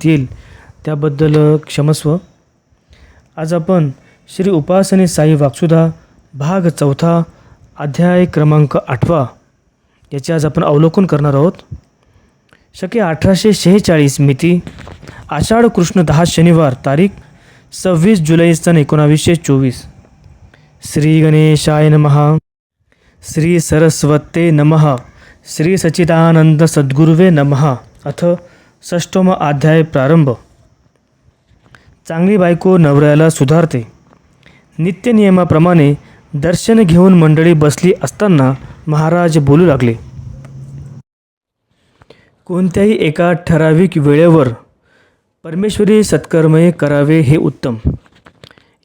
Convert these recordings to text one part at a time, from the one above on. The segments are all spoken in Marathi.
येईल त्याबद्दल क्षमस्व. आज आपण श्री उपासनी साई वाक्सुधा भाग 4 अध्याय क्रमांक 8 याचे आज आपण अवलोकन करणार आहोत. शके 1846 मिती आषाढ कृष्ण 10 शनिवार तारीख 26 जुलै सन 1924. श्री गणेशाय नमः. श्री सरस्वते नमः. श्री सच्चिदानंद सद्गुरुवे नमः. अथ षष्ठम अध्याय प्रारंभ. चांगली बायको नवऱ्याला सुधारते. नित्यनियमाप्रमाणे दर्शन घेऊन मंडळी बसली असताना महाराज बोलू लागले. कोणत्याही एका ठराविक वेळेवर परमेश्वरी सत्कर्मे करावे हे उत्तम.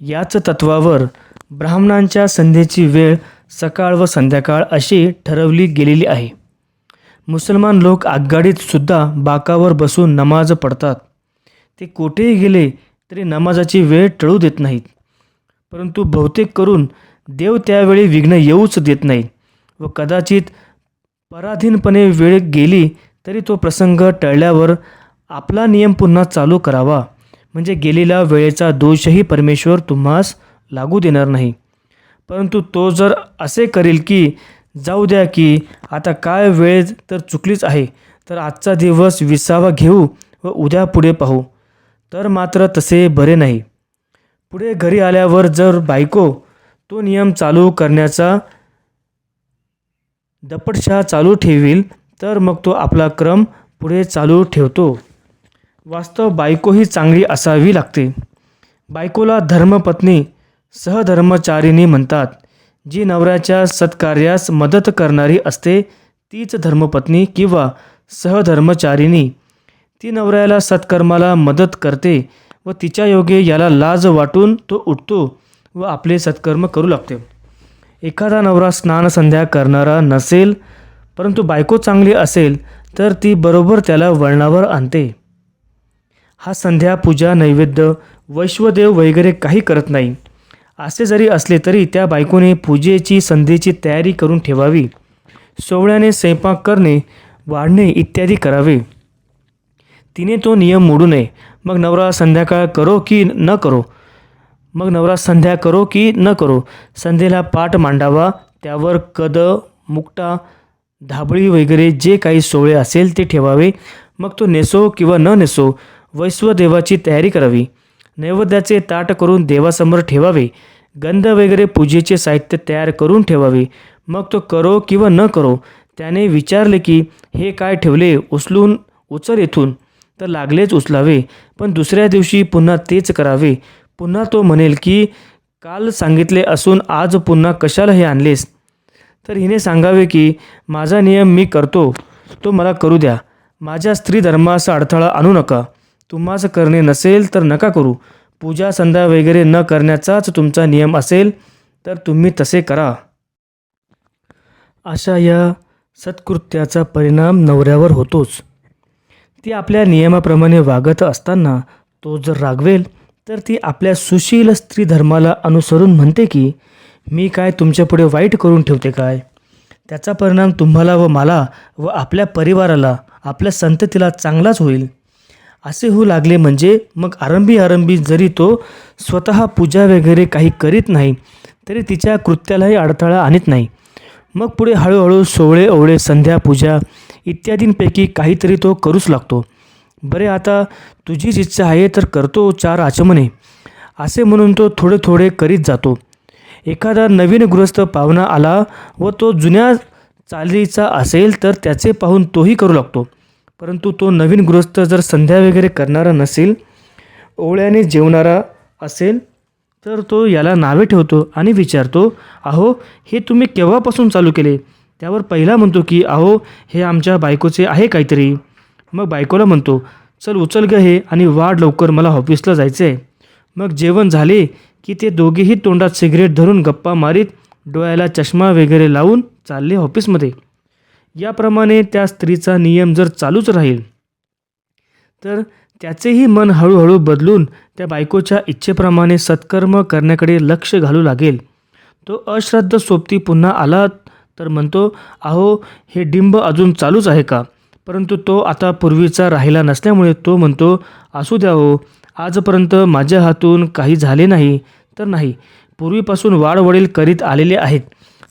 याच तत्वावर ब्राह्मणांच्या संध्येची वेळ सकाळ व संध्याकाळ अशी ठरवली गेलेली आहे. मुसलमान लोक आगगाडीत सुद्धा बाकावर बसून नमाज पडतात. ते कोठेही गेले तरी नमाजाची वेळ टळू देत नाहीत. परंतु बहुतेक करून देव त्यावेळी विघ्न येऊच देत नाहीत व कदाचित पराधीनपणे वेळ गेली तरी तो प्रसंग टळल्यावर आपला नियम पुन्हा चालू करावा, म्हणजे गेलेल्या वेळेचा दोषही परमेश्वर तुम्हास लागू देणार नाही. परंतु तो जर असे करील की जाऊ द्या की आता काय वेळ तर चुकलीच आहे, तर आजचा दिवस विसावा घेऊ व उद्या पुढे पाहू, तर मात्र तसे बरे नाही. पुढे घरी आल्यावर जर बायको तो नियम चालू करण्याचा दपटशा चालू ठेवील तर मग तो आपला क्रम पुढे चालू ठेवतो. वास्तव बायकोही चांगली असावी लागते. बायकोला धर्मपत्नी सहधर्मचारिणी म्हणतात. जी नवऱ्याच्या सत्कार्यास मदत करणारी असते तीच धर्मपत्नी किंवा सहधर्मचारिणी. ती नवऱ्याला सत्कर्माला मदत करते व तिच्या योगे याला लाज वाटून तो उठतो व आपले सत्कर्म करू लागते. एखादा नवरा स्नान संध्या करणारा नसेल परंतु बायको चांगली असेल तर ती बरोबर त्याला वळणावर आणते. हा संध्या पूजा नैवेद्य वैश्वदेव वगैरे काही करत नाही. असे जरी असले तरी त्या बायकोने पूजेची संध्येची तयारी करून ठेवावी. सोवळ्याने स्वयंपाक करणे वाढणे इत्यादी करावे. तिने तो नियम मोडू नये. मग नवरा संध्या करो की न करो, संध्येला पाट मांडावा, त्यावर कद, मुक्टा, धाबळी वगैरे जे काही सोहळे असेल ते ठेवावे. मग तो नेसो किंवा न नेसो वैश्वदेवाची तयारी करावी. नैवेद्याचे ताट करून देवासमोर ठेवावे. गंध वगैरे पूजेचे साहित्य तयार करून ठेवावे. मग तो करो किंवा न करो त्याने विचारले की हे काय ठेवले, उचल येथून, तर लागलेच उचलावे. पण दुसऱ्या दिवशी पुन्हा तेच करावे. पुन्हा तो म्हणेल की काल सांगितले असून आज पुन्हा कशाला हे आणलेस, तर हिने सांगावे की माझा नियम मी करतो, तो मला करू द्या. माझ्या स्त्री धर्माचा अडथळा आणू नका. तुम्हास करणे नसेल तर नका करू. पूजा संध्या वगैरे न करण्याचाच तुमचा नियम असेल तर तुम्ही तसे करा. अशा या सत्कृत्याचा परिणाम नवऱ्यावर होतोच. ती आपल्या नियमाप्रमाणे वागत असताना तो जर रागवेल तर ती आपल्या सुशील स्त्री धर्माला अनुसरून म्हणते की मी काय तुमच्यापुढे वाईट करून ठेवते काय. त्याचा परिणाम तुम्हाला व मला व आपल्या परिवाराला, आपल्या संततीला चांगलाच होईल. असे होऊ लागले म्हणजे मग आरंभी जरी तो स्वतः पूजा वगैरे काही करीत नाही तरी तिच्या कृत्यालाही अडथळा आणत नाही. मग पुढे हळूहळू सोहळे ओवळे संध्या पूजा इत्यादींपैकी काहीतरी तो करूच लागतो. बरे आता तुझीच इच्छा आहे तर करतो 4 आचमने, असे म्हणून तो थोडे थोडे करीत जातो. एखादा नवीन गृहस्थ पाहुणा आला व तो जुन्या चालीचा असेल तर त्याचे पाहून तोही करू लागतो. परंतु तो नवीन गृहस्थ जर संध्या वगैरे करणारा नसेल, ओवळ्याने जेवणारा असेल तर तो याला नावे ठेवतो आणि विचारतो, अहो हे तुम्ही केव्हापासून चालू केले. त्यावर पहिला म्हणतो की अहो हे आमच्या बायकोचे आहे काहीतरी. मग बायकोला म्हणतो चल उचल ग हे आणि वाढ लवकर, मला ऑफिसला जायचं आहे. मग जेवण झाले की ते दोघेही तोंडात सिगरेट धरून गप्पा मारीत डोळ्याला चष्मा वगैरे लावून चालले ऑफिसमध्ये. याप्रमाणे त्या स्त्रीचा नियम जर चालूच राहील तर त्याचेही मन हळूहळू बदलून त्या बायकोच्या इच्छेप्रमाणे सत्कर्म करण्याकडे लक्ष घालू लागेल. तो अश्रद्ध सोबती पुन्हा आला तर म्हणतो, अहो हे डिंब अजून चालूच आहे का. परंतु तो आता पूर्वीचा राहिला नसल्यामुळे तो म्हणतो, असू द्या हो, आजपर्यंत माझ्या हातून काही झाले नाही तर नाही, पूर्वीपासून वाडवडील करीत आलेले आहेत,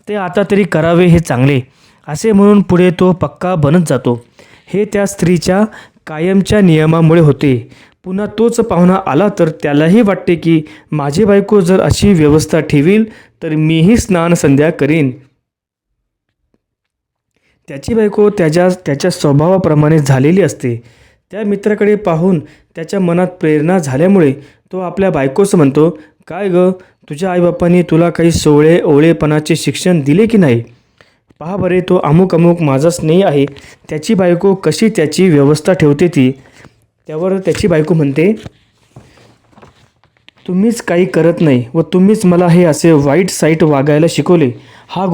ते आता तरी करावे हे चांगले, असे म्हणून पुढे तो पक्का बनत जातो. हे त्या स्त्रीच्या कायमच्या नियमामुळे होते. पुन्हा तोच पाहुणा आला तर त्यालाही वाटते की माझी बायको जर अशी व्यवस्था ठेवील तर मीही स्नान संध्या करीन. त्याची बायको त्याच्या स्वभावाप्रमाणे झालेली असते. त्या मित्राकडे पाहून त्याच्या मनात प्रेरणा झाल्यामुळे तो आपल्या बायकोस म्हणतो, काय ग, तुझ्या आईबापांनी तुला काही सोवळे ओवळेपणाचे शिक्षण दिले की नाही? पहा बरे, तो अमुक अमुक माझा स्नेही आहे. त्याची बायको कशी त्याची व्यवस्था ठेवते ती. त्यावर त्याची बायको म्हणते, तुम्हीच काही करत नाही व तुम्हीच मला हे असे वाईट साईट वागायला शिकवले. हा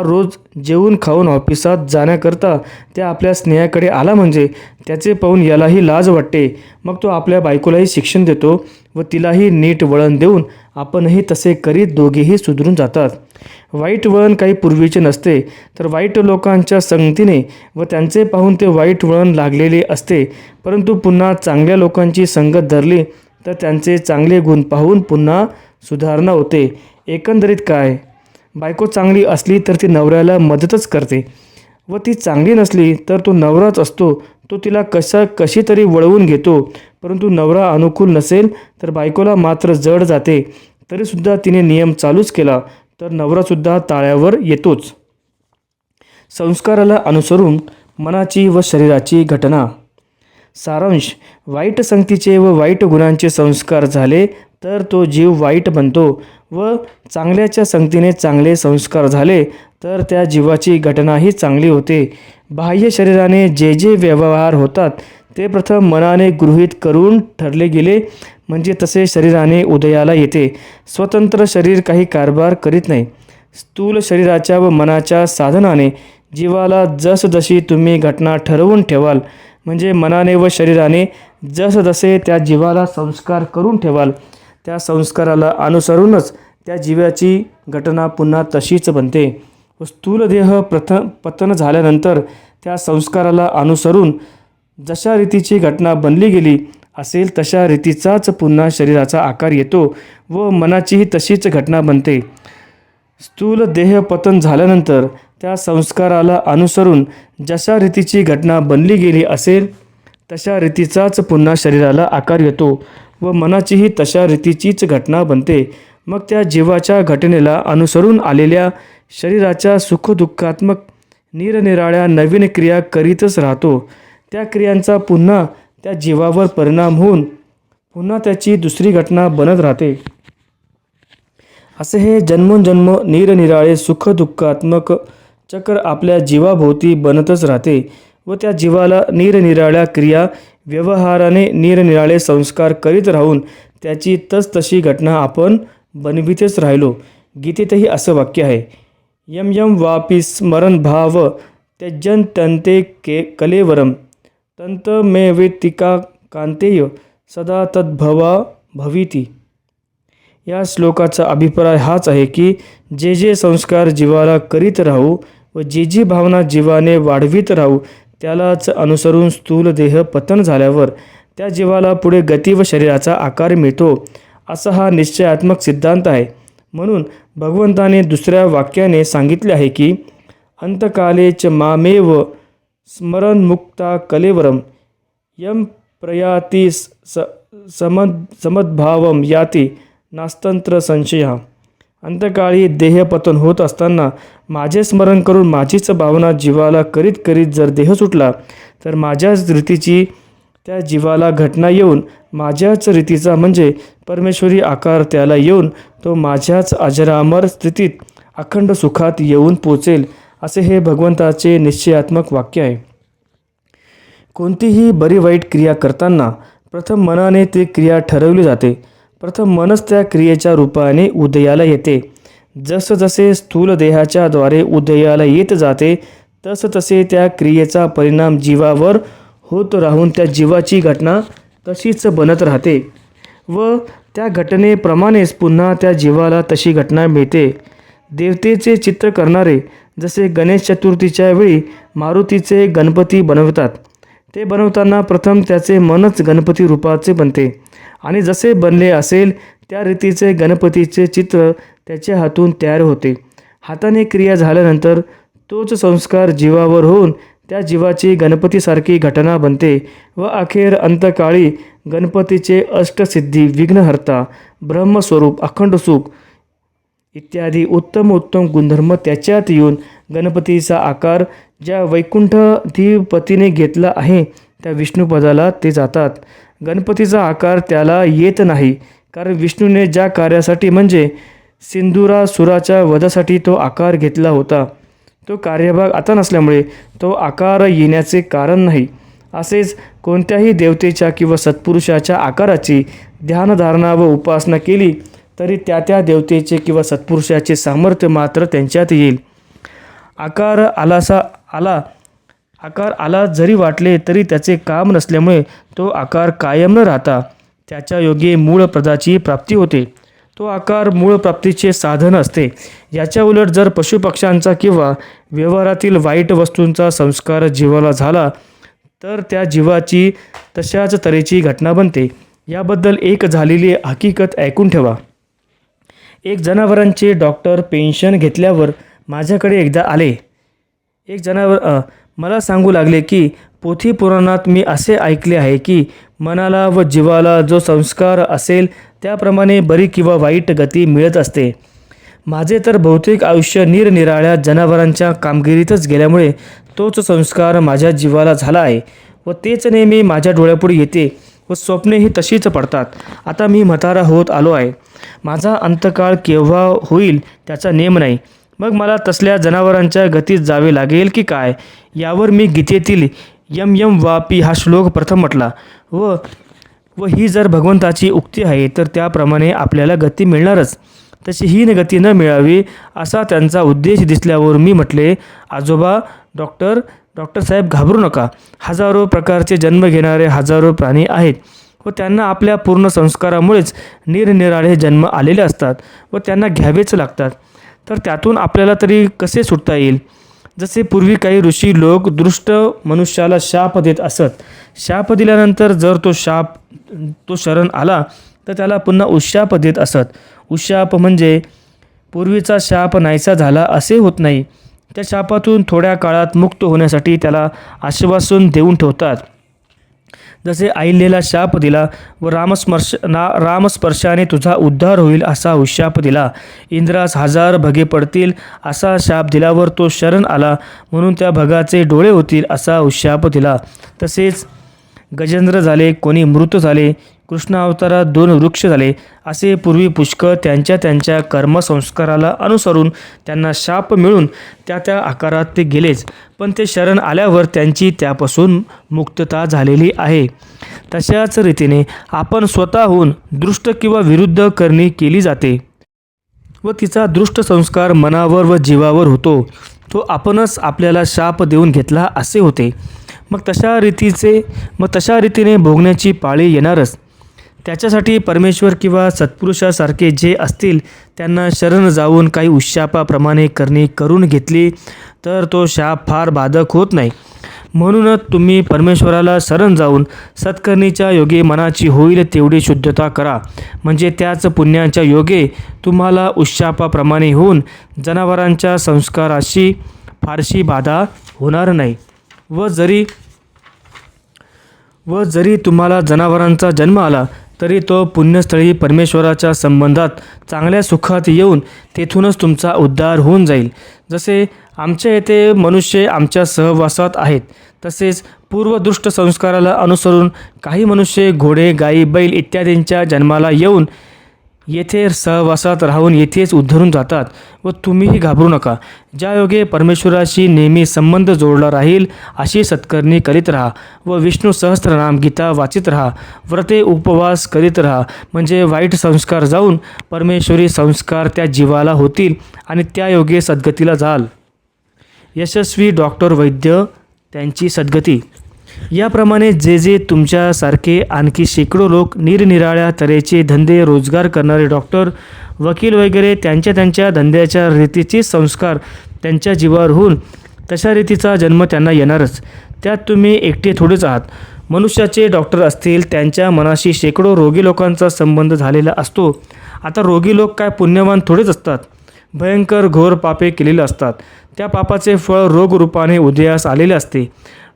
रोज जेवून खाऊन ऑफिसात जाण्याकरता त्या आपल्या स्नेहाकडे आला म्हणजे त्याचे पाहून यालाही लाज वाटते. मग तो आपल्या बायकोलाही शिक्षण देतो व तिलाही नीट वळण देऊन आपणही तसे करीत दोघेही सुधरून जातात. वाईट वळण काही पूर्वीचे नसते, तर वाईट लोकांच्या संगतीने व त्यांचे पाहून ते वाईट वळण लागलेले असते. परंतु पुन्हा चांगल्या लोकांची संगत धरली तर त्यांचे चांगले गुण पाहून पुन्हा सुधारणा होते. एकंदरीत काय, बायको चांगली असली तर ती नवऱ्याला मदतच करते व ती चांगली नसली तर तो नवराच असतो, तो तिला कशी तरी वळवून घेतो. परंतु नवरा अनुकूल नसेल तर बायकोला मात्र जड जाते. तरीसुद्धा तिने नियम चालूच केला तर नवरासुद्धा ताळ्यावर येतोच. संस्काराला अनुसरून मनाची व शरीराची घटना. सारांश, वाईट संगतीचे व वाईट गुणांचे संस्कार झाले तर तो जीव वाईट बनतो व चांगल्याच्या संगतीने चांगले संस्कार झाले तर त्या जीवाची घटनाही चांगली होते. बाह्य शरीराने जे जे व्यवहार होतात ते प्रथम मनाने गृहीत करून ठरले गेले म्हणजे तसे शरीराने उदयाला येते. स्वतंत्र शरीर काही कारभार करीत नाही. स्थूल शरीराच्या व मनाच्या साधनाने जीवाला जसजशी तुम्ही घटना ठरवून ठेवाल म्हणजे मनाने व शरीराने जसजसे त्या जीवाला संस्कार करून ठेवाल त्या संस्काराला अनुसरूनच त्या जीवाची घटना पुन्हा तशीच बनते. व स्थूल देह पतन झाल्यानंतर त्या संस्काराला अनुसरून जशा रीतीची घटना बनली गेली असेल तशा रीतीचाच पुन्हा शरीराचा आकार येतो व मनाचीही तशीच घटना बनते. स्थूल देह पतन झाल्यानंतर त्या संस्काराला अनुसरून जशा रीतीची घटना बनली गेली असेल तशा रीतीचाच पुन्हा शरीराला आकार येतो व मनाचीही तशा रीतीचीच घटना बनते. मग त्या जीवाच्या घटनेला अनुसरून आलेल्या शरीराच्या सुखदुःखात्मक निरनिराळ्या नवीन क्रिया करीतच राहतो. त्या क्रियांचा पुन्हा त्या जीवावर परिणाम होऊन पुन्हा त्याची दुसरी घटना बनत राहते. असे हे जन्मोजन्म निरनिराळे सुखदुःखात्मक चक्र आपल्या जीवाभोवती बनतच राहते व त्या जीवाला निरनिराळ्या क्रिया व्यवहाराने निरनिराळे संस्कार करीत राहून त्याची तसतशी घटना आपण बनवितेच राहिलो. गीतेतही असं वाक्य आहे, यम यम वापी स्मरण भाव त्यजन तंते कलेवरम तंतमेवेतिका कांतेय सदा तद्भवा भविती. या श्लोकाचा अभिप्राय हाच आहे की जे जे संस्कार जीवाला करीत राहू व जी जी भावना जीवाने वाढवीत राहू त्यालाच अनुसरून स्थूल देह पतन झाल्यावर त्या जीवाला पुढे गती व शरीराचा आकार मिळतो. असा हा निश्चयात्मक सिद्धांत आहे. म्हणून भगवंताने दुसऱ्या वाक्याने सांगितले आहे की अंतकालेच मामेव स्मरणमुक्ता कलेवरम यम प्रयाती समद्भावम याती नास्तंत्र संशय. अंतकाळी देहपतन होत असताना माझे स्मरण करून माझीच भावना जीवाला करीत करीत जर देह सुटला तर माझ्याच रीतीची त्या जीवाला घटना येऊन माझ्याच रीतीचा म्हणजे परमेश्वरी आकार त्याला येऊन तो माझ्याच अजरामर स्थितीत अखंड सुखात येऊन पोचेल. असे हे भगवंताचे निश्चयात्मक वाक्य आहे. कोणतीही बरी वाईट क्रिया करताना प्रथम मनाने ती क्रिया ठरवली जाते. प्रथम मनच त्या क्रियेच्या रूपाने उदयाला येते. जसजसे स्थूल देहाच्या द्वारे उदयाला येत जाते तसतसे त्या क्रियेचा परिणाम जीवावर होत राहून त्या जीवाची घटना तशीच बनत राहते व त्या घटनेप्रमाणेच पुन्हा त्या जीवाला तशी घटना मिळते. देवतेचे चित्र करणारे जसे गणेश चतुर्थीच्या वेळी मारुतीचे गणपती बनवतात, ते बनवताना प्रथम त्याचे मनच गणपती रूपाचे बनते आणि जसे बनले असेल त्या रीतीचे गणपतीचे चित्र त्याच्या हातून तयार होते. हाताने क्रिया झाल्यानंतर तोच संस्कार जीवावर होऊन त्या जीवाची गणपतीसारखी घटना बनते व अखेर अंतकाळी गणपतीचे अष्टसिद्धी, विघ्नहर्ता, ब्रह्मस्वरूप, अखंड सुख इत्यादी उत्तम उत्तम गुणधर्म त्याच्यात येऊन गणपतीचा आकार ज्या वैकुंठाधिपतीने घेतला आहे त्या विष्णुपदाला ते जातात. गणपतीचा आकार त्याला येत नाही, कारण विष्णूने ज्या कार्यासाठी म्हणजे सिंदुरासुराच्या वधासाठी तो आकार घेतला होता तो कार्यभाग आता नसल्यामुळे तो आकार येण्याचे कारण नाही. असेच कोणत्याही देवतेच्या किंवा सत्पुरुषाच्या आकाराची ध्यानधारणा व उपासना केली तरी त्या त्या देवतेचे किंवा सत्पुरुषाचे सामर्थ्य मात्र त्यांच्यात येईल. आकार आला जरी वाटले तरी त्याचे काम नसल्यामुळे तो आकार कायम न राहता त्याच्या योगे मूळ पदाची प्राप्ती होते. तो आकार मूळ प्राप्तीचे साधन असते. याच्या उलट जर पशुपक्ष्यांचा किंवा व्यवहारातील वाईट वस्तूंचा संस्कार जीवाला झाला तर त्या जीवाची तशाच तऱ्हेची घटना बनते. याबद्दल एक झालेली हकीकत ऐकून ठेवा. एक जनावरांचे डॉक्टर पेन्शन घेतल्यावर माझ्याकडे एकदा आले. एक जनावर मला सांगू लागले की पोथी पुराणात मी असे ऐकले आहे की मनाला व जीवाला जो संस्कार असेल त्याप्रमाणे बरी किंवा वाईट गती मिळत असते. माझे तर बहुतेक आयुष्य निरनिराळ्या जनावरांच्या कामगिरीतच गेल्यामुळे तोच संस्कार माझ्या जीवाला झाला आहे व तेच नेहमी माझ्या डोळ्यापुढे येते व स्वप्नेही तशीच पडतात. आता मी म्हातारा होत आलो आहे. माझा अंतकाळ केव्हा होईल त्याचा नेम नाही. मग मला तसल्या जनावरांच्या गतीत जावे लागेल की काय, यावर मी गीतेतील यम यम वापी हा श्लोक प्रथम म्हटला व ही जर भगवंताची उक्ती आहे तर त्याप्रमाणे आपल्याला गती मिळणारच. तशी हीन गती न मिळावी असा त्यांचा उद्देश दिसल्यावर मी म्हटले, आजोबा डॉक्टर साहेब घाबरू नका. हजारो प्रकारचे जन्म घेणारे हजारो प्राणी आहेत व त्यांना आपल्या पूर्ण संस्कारामुळेच निरनिराळे जन्म आलेले असतात व त्यांना घ्यावेच लागतात. तर त्यातून आपल्याला तरी कसे सुटता येईल. जसे पूर्वी काही ऋषी लोक दृष्ट मनुष्याला शाप देत असत. शाप दिल्यानंतर जर तो शरण आला तर त्याला पुन्हा उशाप देत असत. उशाप म्हणजे पूर्वीचा शाप नाहीसा झाला असे होत नाही. त्या शापातून थोड्या काळात मुक्त होण्यासाठी त्याला आश्वासन देऊन ठेवतात. जसे अहिल्याला शाप दिला व रामस्पर्शाने तुझा उद्धार होईल असा उशाप दिला. इंद्रास 1000 भगे पडतील असा शाप दिल्यावर तो शरण आला म्हणून त्या भगाचे डोळे होतील असा उशाप दिला. तसेच गजेंद्र झाले, कोणी मृत झाले, कृष्ण अवतारात 2 वृक्ष झाले. असे पूर्वी पुष्कळ त्यांच्या कर्मसंस्काराला अनुसरून त्यांना शाप मिळून त्या आकारात ते गेलेच, पण ते शरण आल्यावर त्यांची त्यापासून मुक्तता झालेली आहे. तशाच रीतीने आपण स्वतःहून दृष्ट किंवा विरुद्ध करणी केली जाते व तिचा दृष्ट संस्कार मनावर व जीवावर होतो. तो आपणच आपल्याला शाप देऊन घेतला असे होते. मग तशा रीतीने भोगण्याची पाळी येणारच. त्याच्यासाठी परमेश्वर किंवा सत्पुरुषासारखे जे असतील त्यांना शरण जाऊन काही उशापाप्रमाणे करणी करून घेतली तर तो शाप फार बाधक होत नाही. म्हणूनच तुम्ही परमेश्वराला शरण जाऊन सत्कर्णीच्या योगे मनाची होईल तेवढी शुद्धता करा. म्हणजे त्याच पुण्याच्या योगे तुम्हाला उशापाप्रमाणे होऊन जनावरांच्या संस्काराशी फारशी बाधा होणार नाही. व जरी तुम्हाला जनावरांचा जन्म आला तरी तो पुण्यस्थळी परमेश्वराच्या संबंधात चांगल्या सुखात येऊन तेथूनच तुमचा उद्धार होऊन जाईल. जसे आमच्या येथे मनुष्य आमच्या सहवासात आहेत तसेच पूर्वदृष्ट संस्काराला अनुसरून काही मनुष्य घोडे, गाई, बैल इत्यादींच्या जन्माला येऊन येथे सहवासात राहून येथेच उद्धरून जातात. व तुम्हीही घाबरू नका. ज्या योगे परमेश्वराशी नेहमी संबंध जोडला राहील अशी सत्कर्णी करीत राहा व विष्णू सहस्त्रनाम गीता वाचित राहा. व्रते उपवास करीत राहा. म्हणजे वाईट संस्कार जाऊन परमेश्वरी संस्कार त्या जीवाला होतील आणि त्या योगे सद्गतीला जाल. यशस्वी डॉक्टर वैद्य त्यांची सद्गती. याप्रमाणे जे जे तुमच्यासारखे आणखी शेकडो लोक निरनिराळ्या तऱ्हेचे धंदे रोजगार करणारे डॉक्टर, वकील वगैरे त्यांच्या धंद्याच्या रीतीचे संस्कार त्यांच्या जीवावर होऊन तशा रीतीचा जन्म त्यांना येणारच. त्यात तुम्ही एकटे थोडेच आहात. मनुष्याचे डॉक्टर असतील त्यांच्या मनाशी शेकडो रोगी लोकांचा संबंध झालेला असतो. आता रोगी लोक काय पुण्यवान थोडेच असतात. भयंकर घोर पापे केलेले असतात. त्या पापाचे फळ रोगरूपाने उदयास आलेले असते.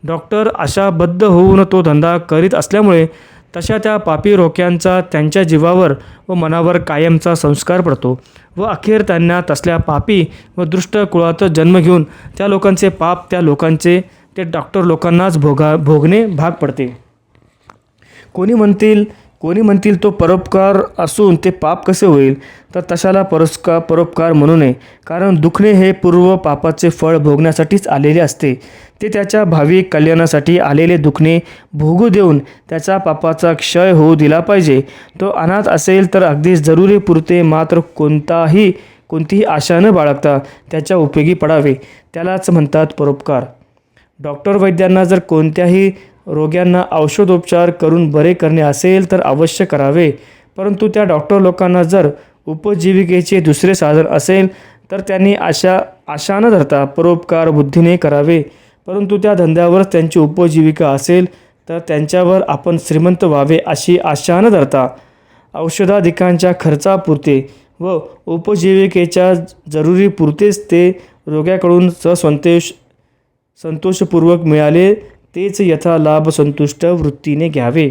डॉक्टर आशाबद्ध होऊन तो धंदा करीत असल्यामुळे तशा त्या पापी रोग्यांचा त्यांच्या जीवावर व मनावर कायमचा संस्कार पडतो व अखेर त्यांना तसल्या पापी व दुष्ट कुळात जन्म घेऊन त्या लोकांचे पाप त्या लोकांचे ते डॉक्टर लोकांनाच भोगणे भाग पडते. कोणी म्हणतील तो परोपकार असून ते पाप कसे होईल, तर तशाला परोपकार म्हणू नये. कारण दुखणे हे पूर्व पापाचे फळ भोगण्यासाठीच आलेले असते. ते त्याच्या भावी कल्याणासाठी आलेले दुखणे भोगू देऊन त्याचा पापाचा क्षय होऊ दिला पाहिजे. तो अनाथ असेल तर अगदी जरुरी पुरते मात्र कोणतीही आशा न बाळगता त्याच्या उपयोगी पडावे, त्यालाच म्हणतात परोपकार. डॉक्टर वैद्यांना जर कोणत्याही रोग्यांना औषधोपचार करून बरे करणे असेल तर अवश्य करावे. परंतु त्या डॉक्टर लोकांना जर उपजीविकेचे दुसरे साधन असेल तर त्यांनी आशा न धरता परोपकार बुद्धीने करावे. परंतु त्या धंद्यावर त्यांची उपजीविका असेल तर त्यांच्यावर आपण श्रीमंत व्हावे अशी आशा न धरता औषधाधिकांच्या खर्चापुरते व उपजीविकेच्या जरुरीपुरतेच ते रोग्याकडून संतोषपूर्वक मिळाले तेच यथालाभ संतुष्ट वृत्तीने घ्यावे.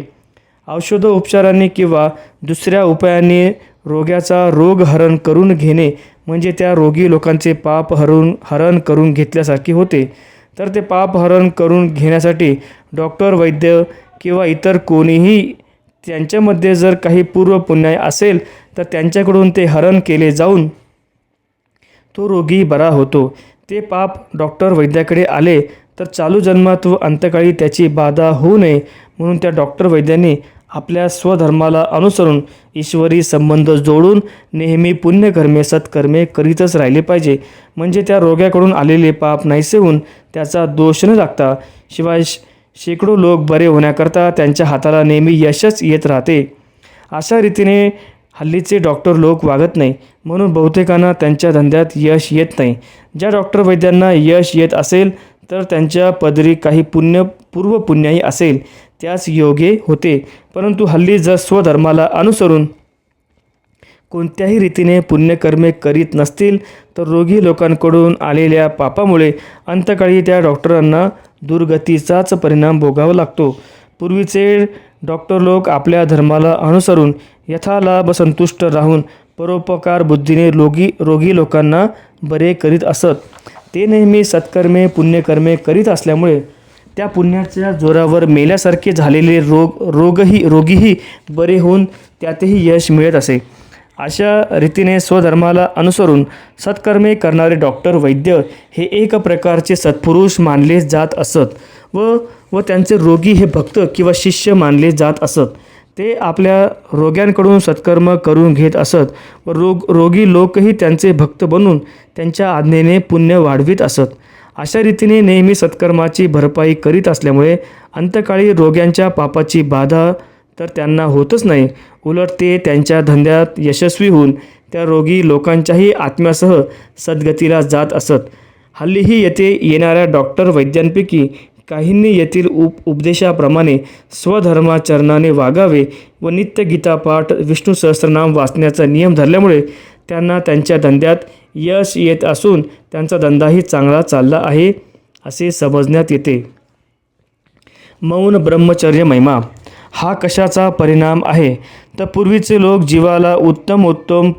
औषधोपचाराने किंवा दुसऱ्या उपायाने रोग्याचा रोग हरण करून घेणे म्हणजे त्या रोगी लोकांचे पाप हरण करून घेतल्यासारखे होते. तर ते पाप हरण करून घेण्यासाठी डॉक्टर, वैद्य किंवा इतर कोणीही त्यांच्यामध्ये जर काही पूर्व पुण्याय असेल तर त्यांच्याकडून ते हरण केले जाऊन तो रोगी बरा होतो. ते पाप डॉक्टर वैद्याकडे आले तर चालू जन्मात व अंतकाळी त्याची बाधा होऊ नये म्हणून त्या डॉक्टर वैद्यांनी आपल्या स्वधर्माला अनुसरून ईश्वरी संबंध जोडून नेहमी पुण्यकर्मे सत्कर्मे करीतच राहिले पाहिजे. म्हणजे त्या रोग्याकडून आलेले पाप नाहीसे होऊन त्याचा दोष न लागता शिवाय शेकडो लोक बरे होण्याकरता त्यांच्या हाताला नेहमी यशच येत राहते. अशा रीतीने हल्लीचे डॉक्टर लोक वागत नाही म्हणून बहुतेकांना त्यांच्या धंद्यात यश येत नाही. ज्या डॉक्टर वैद्यांना यश येत असेल तर त्यांच्या पदरी काही पूर्व पुण्याई असेल त्यास योग्य होते. परंतु हल्ली जर स्वधर्माला अनुसरून कोणत्याही रीतीने पुण्यकर्मे करीत नसतील तर रोगी लोकांकडून आलेल्या पापामुळे अंतकाळी त्या डॉक्टरांना दुर्गतीचाच परिणाम भोगावा लागतो. पूर्वीचे डॉक्टर लोक आपल्या धर्माला अनुसरून यथालाभ संतुष्ट राहून परोपकार बुद्धीने रोगी लोकांना बरे करीत असत. ते नेहमी सत्कर्मे पुण्यकर्मे करीत असल्यामुळे त्या पुण्याच्या जोरावर मेल्यासारखे झालेले रोगीही बरे होऊन त्यातही यश मिळत असे. अशा रीतीने स्वधर्माला अनुसरून सत्कर्मे करणारे डॉक्टर, वैद्य हे एक प्रकारचे सत्पुरुष मानले जात असत व त्यांचे रोगी हे भक्त किंवा शिष्य मानले जात असत. ते आपल्या रोग्यांकडून सत्कर्म करून घेत असत व रोगी लोकही त्यांचे भक्त बनून त्यांच्या आज्ञेने पुण्य वाढवित असत. अशा रीतीने नेहमी सत्कर्माची भरपाई करीत असल्यामुळे अंतकाळी रोग्यांच्या पापाची बाधा तर त्यांना होतच नाही. उलट ते त्यांच्या धंद्यात यशस्वी होऊन त्या रोगी लोकांच्याही आत्म्यासह सद्गतीला जात असत. हल्लीही येथे येणाऱ्या डॉक्टर वैद्यांपैकी काहींनी येथील उपदेशाप्रमाणे स्वधर्माचरणाने वागावे व नित्य गीतापाठ, विष्णू सहस्त्रनाम वाचण्याचा नियम धरल्यामुळे त्यांना त्यांच्या धंद्यात यश येत असून त्यांचा धंदाही चांगला चालला आहे असे समजण्यात येते. मौन ब्रह्मचर्य महिमा हा कशाचा परिणाम आहे तर पूर्वीचे लोक जीवाला उत्तम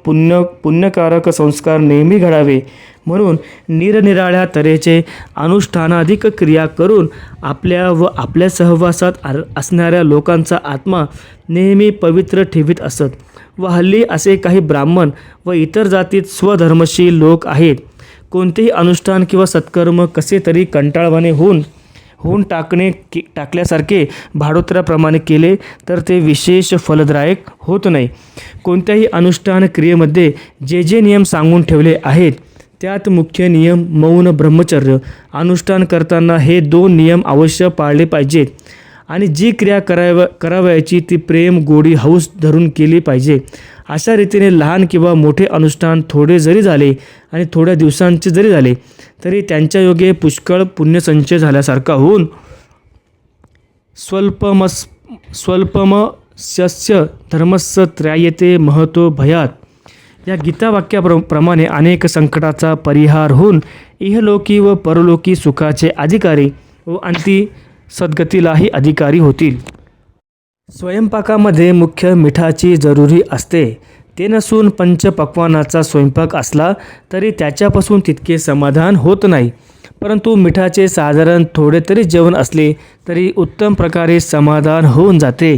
पुण्यकारक संस्कार नेहमी घडावे म्हणून निरनिराळ्या तऱ्हेचे अनुष्ठानाधिक क्रिया करून आपल्या सहवासात असणाऱ्या लोकांचा आत्मा नेहमी पवित्र ठेवीत असत. व हल्ली असे काही ब्राह्मण व इतर जातीत स्वधर्मशील लोक आहेत. कोणतेही अनुष्ठान किंवा सत्कर्म कसे तरी कंटाळवाणे होऊन टाकल्यासारखे भाडोत्र्याप्रमाणे केले तर ते विशेष फलदायक होत नाही. कोणत्याही अनुष्ठान क्रियेमध्ये जे नियम सांगून ठेवले आहेत त्यात मुख्य नियम मौन ब्रह्मचर्य. अनुष्ठान करताना हे 2 नियम अवश्य पाळले पाहिजेत आणि जी क्रिया करावयाची ती प्रेम गोडी हौस धरून केली पाहिजे. अशा रीतीने लहान किंवा मोठे अनुष्ठान थोडे जरी झाले आणि थोड्या दिवसांचे जरी झाले तरी त्यांच्या योगे पुष्कळ पुण्यसंचय झाल्यासारखा होऊन स्वल्पमस्यस्य धर्मस्य त्रायते महतो भयात या गीतावाक्याप्रमाणे अनेक संकटाचा परिहार होऊन इहलोकी व परलोकी सुखाचे अधिकारी व अंती सद्गतीलाही अधिकारी होतील. स्वयंपाकामध्ये मुख्य मिठाची जरुरी असते. ते नसून पंचपक्वान्नाचा स्वयंपाक असला तरी त्याच्यापासून तितके समाधान होत नाही. परंतु मिठाचे साधारण थोडे तरी जेवण असले तरी उत्तम प्रकारे समाधान होऊन जाते.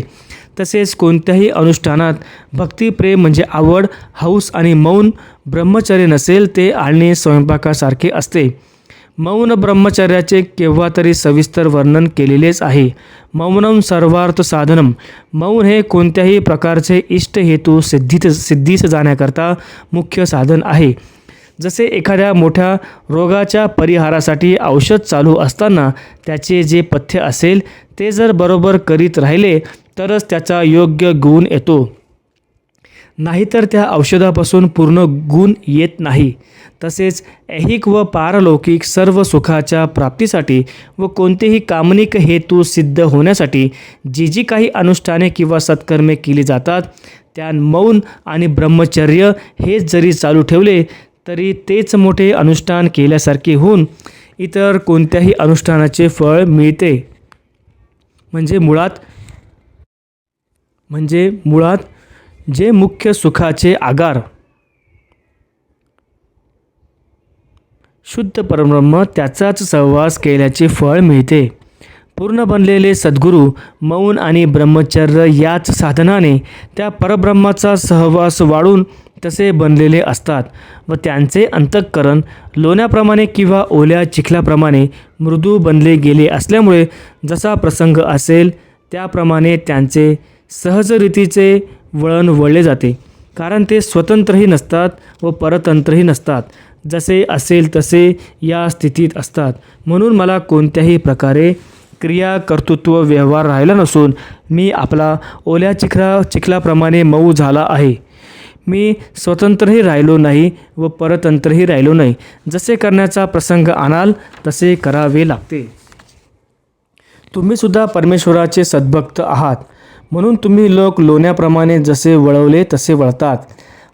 तसेच कोणत्याही अनुष्ठानात भक्तिप्रेम म्हणजे आवड, हौस आणि मौन ब्रह्मचर्य नसेल ते आणणे स्वयंपाकासारखे असते. मौन ब्रह्मचर्याचे केव्हा तरी सविस्तर वर्णन केलेलेच आहे. मौनम सर्वार्थ साधनम. मौन हे कोणत्याही प्रकारचे इष्ट हेतू सिद्धीस जाण्याकरता मुख्य साधन आहे. जसे एखाद्या मोठ्या रोगाच्या परिहारासाठी औषध चालू असताना त्याचे जे पथ्य असेल ते जर बरोबर करीत राहिले तरच त्याचा योग्य गुण येतो, नाहीतर त्या औषधापासून पूर्ण गुण येत नाही. तसेच ऐहिक व पारलौकिक सर्व सुखाच्या प्राप्तीसाठी व कोणतेही कामनिक हेतू सिद्ध होण्यासाठी जी काही अनुष्ठाने किंवा सत्कर्मे केली जातात त्या मौन आणि ब्रह्मचर्य हेच जरी चालू ठेवले तरी तेच मोठे अनुष्ठान केल्यासारखे होऊन इतर कोणत्याही अनुष्ठानाचे फळ मिळते. म्हणजे मुळात जे मुख्य सुखाचे आगार शुद्ध परब्रह्म त्याचाच सहवास केल्याचे फळ मिळते. पूर्ण बनलेले सद्गुरू मौन आणि ब्रह्मचर्य याच साधनाने त्या परब्रह्माचा सहवास वाढून तसे बनलेले असतात व त्यांचे अंतःकरण लोण्याप्रमाणे किंवा ओल्या चिखलाप्रमाणे मृदू बनले गेले असल्यामुळे जसा प्रसंग असेल त्याप्रमाणे त्यांचे सहजरीतीचे वळण वळले जाते. कारण ते स्वतंत्रही नसतात व परतंत्रही नसतात, जसे असेल तसे या स्थितीत असतात. म्हणून मला कोणत्याही प्रकारे क्रिया कर्तृत्व व्यवहार राहिला नसून मी आपला ओल्या चिखलाप्रमाणे मऊ झाला आहे. मी स्वतंत्रही राहिलो नाही व परतंत्रही राहिलो नाही. जसे करण्याचा प्रसंग आणाल तसे करावे लागते. तुम्ही सुद्धा परमेश्वराचे सद्भक्त आहात, म्हणून तुम्ही लोक लोण्याप्रमाणे जसे वळवले तसे वळतात.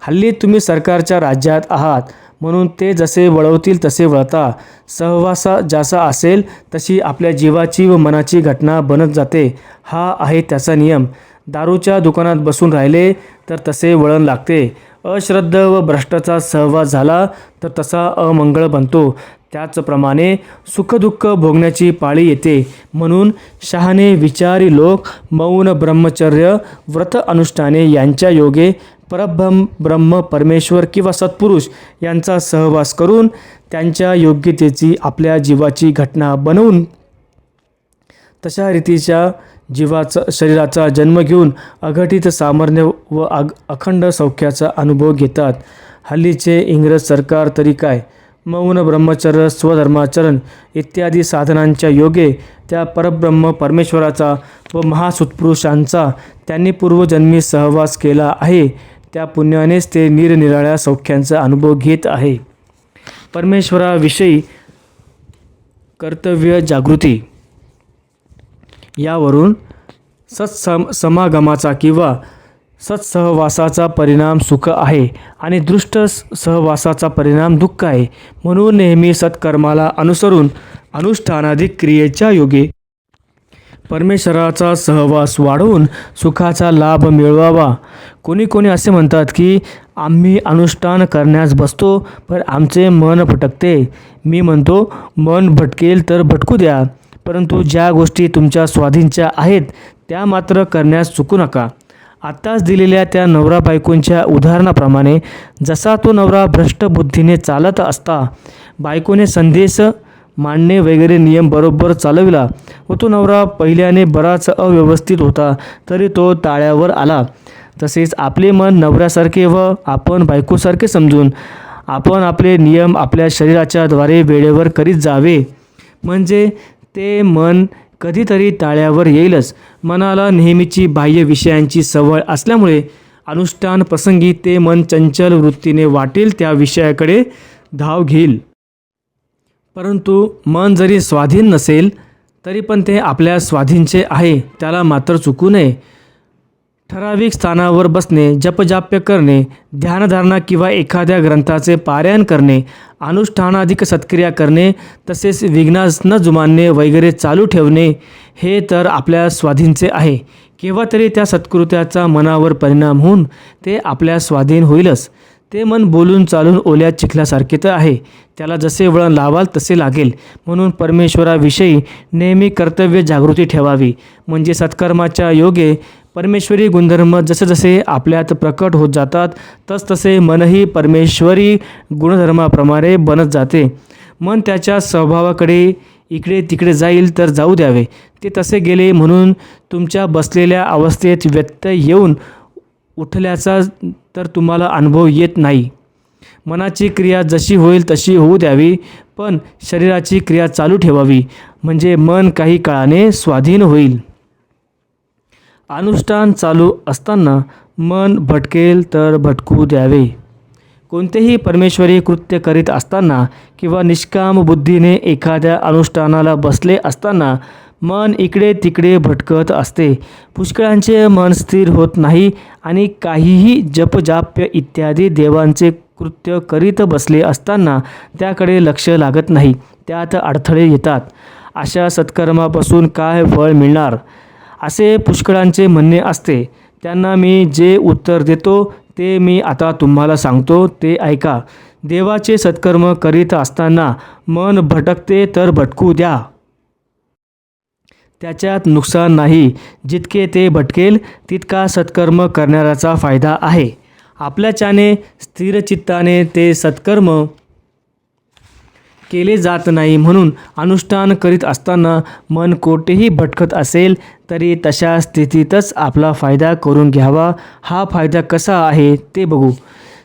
हल्ली तुम्ही सरकारच्या राज्यात आहात, म्हणून ते जसे वळवतील तसे वळता. सहवासा जसा असेल तशी आपल्या जीवाची व मनाची घटना बनत जाते. हा आहे त्याचा नियम. दारूच्या दुकानात बसून राहिले तर तसे वळण लागते. अश्रद्ध व भ्रष्टाचा सहवास झाला तर तसा अमंगळ बनतो. त्याचप्रमाणे सुखदुःख भोगण्याची पाळी येते. म्हणून शहाणे विचारी लोक मौन ब्रह्मचर्य व्रत अनुष्ठाने यांच्या योगे परब्रह्म परमेश्वर किंवा सत्पुरुष यांचा सहवास करून त्यांच्या योग्यतेची आपल्या जीवाची घटना बनवून तशा रीतीच्या शरीराचा जन्म घेऊन अघटित सामर्थ्य व अखंड सौख्याचा अनुभव घेतात. हल्लीचे इंग्रज सरकार तरी काय, मौन ब्रह्मचर्य स्वधर्माचरण इत्यादी साधनांच्या योगे त्या परब्रह्म परमेश्वराचा व महासत्पुरुषांचा त्यांनी पूर्वजन्मी सहवास केला आहे. त्या पुण्यानेच ते निरनिराळ्या सौख्यांचा अनुभव घेत आहे. परमेश्वराविषयी कर्तव्य जागृती यावरून सत्समागमाचा किंवा सत्सहवासाचा परिणाम सुख आहे आणि दृष्ट सहवासाचा परिणाम दुःख आहे. म्हणून नेहमी सत्कर्माला अनुसरून अनुष्ठानाधिक क्रियेच्या योगे परमेश्वराचा सहवास वाढवून सुखाचा लाभ मिळवावा. कोणी असे म्हणतात की आम्ही अनुष्ठान करण्यास बसतो पण आमचे मन भटकते. मी म्हणतो मन भटकेल तर भटकू द्या, परंतु ज्या गोष्टी तुमच्या स्वाधीनच्या आहेत त्या मात्र करण्यास चुकू नका. आत्ताच दिलेल्या त्या नवरा बायकोंच्या उदाहरणाप्रमाणे जसा तो नवरा भ्रष्ट बुद्धीने चालत असता बायकोने संदेश मांडणे वगैरे नियम बरोबर चालविला व तो नवरा पहिल्याने बराच अव्यवस्थित होता तरी तो ताळ्यावर आला. तसेच आपले मन नवऱ्यासारखे व आपण बायकोसारखे समजून आपण आपले नियम आपल्या शरीराच्या द्वारे वेळेवर करीत जावे, म्हणजे ते मन कधीतरी ताळ्यावर येईलच. मनाला नेहमीची बाह्य विषयांची सवय असल्यामुळे अनुष्ठान प्रसंगी ते मन चंचल वृत्तीने वाटेल त्या विषयाकडे धाव घेईल. परंतु मन जरी स्वाधीन नसेल तरी पण ते आपल्या स्वाधीनचे आहे, त्याला मात्र चुकू नये. ठराविक स्थानावर बसणे, जपजाप्य करणे, ध्यानधारणा किंवा एखाद्या ग्रंथाचे पारायण करणे, अनुष्ठानाधिक सत्क्रिया करणे, तसेच विघ्नास न जुमानणे वगैरे चालू ठेवणे हे तर आपल्या स्वाधीनचे आहे. केव्हा तरी त्या सत्कृत्याचा मनावर परिणाम होऊन ते आपल्या स्वाधीन होईलच. ते मन बोलून चालून ओल्या चिखलासारखे तर आहे, त्याला जसे वळण लावाल तसे लागेल. म्हणून परमेश्वराविषयी नेहमी कर्तव्य जागृती ठेवावी, म्हणजे सत्कर्माच्या योगे परमेश्वरी गुणधर्म जसजसे आपल्यात प्रकट होत जातात तसतसे मनही परमेश्वरी गुणधर्माप्रमाणे बनत जाते. मन त्याच्या स्वभावाकडे इकडे तिकडे जाईल तर जाऊ द्यावे. ते तसे गेले म्हणून तुमच्या बसलेल्या अवस्थेत व्यत्यय येऊन उठल्याचा तर तुम्हाला अनुभव येत नाही. मनाची क्रिया जशी होईल तशी होऊ द्यावी, पण शरीराची क्रिया चालू ठेवावी, म्हणजे मन काही काळाने स्वाधीन होईल. अनुष्ठान चालू असताना मन भटकेल तर भटकू द्यावे. कोणतेही परमेश्वरी कृत्य करीत असताना किंवा निष्काम बुद्धीने एखाद्या अनुष्ठानाला बसले असताना मन इकडे तिकडे भटकत असते. पुष्कळांचे मन स्थिर होत नाही आणि काहीही जपजाप्य इत्यादी देवांचे कृत्य करीत बसले असताना त्याकडे लक्ष लागत नाही, त्यात अडथळे येतात. अशा सत्कर्मापासून काय फळ मिळणार, असे पुष्कळांचे म्हणणे असते. त्यांना मी जे उत्तर देतो ते मी आता तुम्हाला सांगतो, ते ऐका. देवाचे सत्कर्म करीत असताना मन भटकते तर भटकू द्या, त्याच्यात नुकसान नाही. जितके ते भटकेल तितका सत्कर्म करणाऱ्याचा फायदा आहे. आपल्याच्याने स्थिरचित्ताने ते सत्कर्म केले जात नाही. म्हणून अनुष्ठान करीत असताना मन कोठेही भटकत असेल तरी तशा स्थितीतच आपला फायदा करून घ्यावा. हा फायदा कसा आहे ते बघू.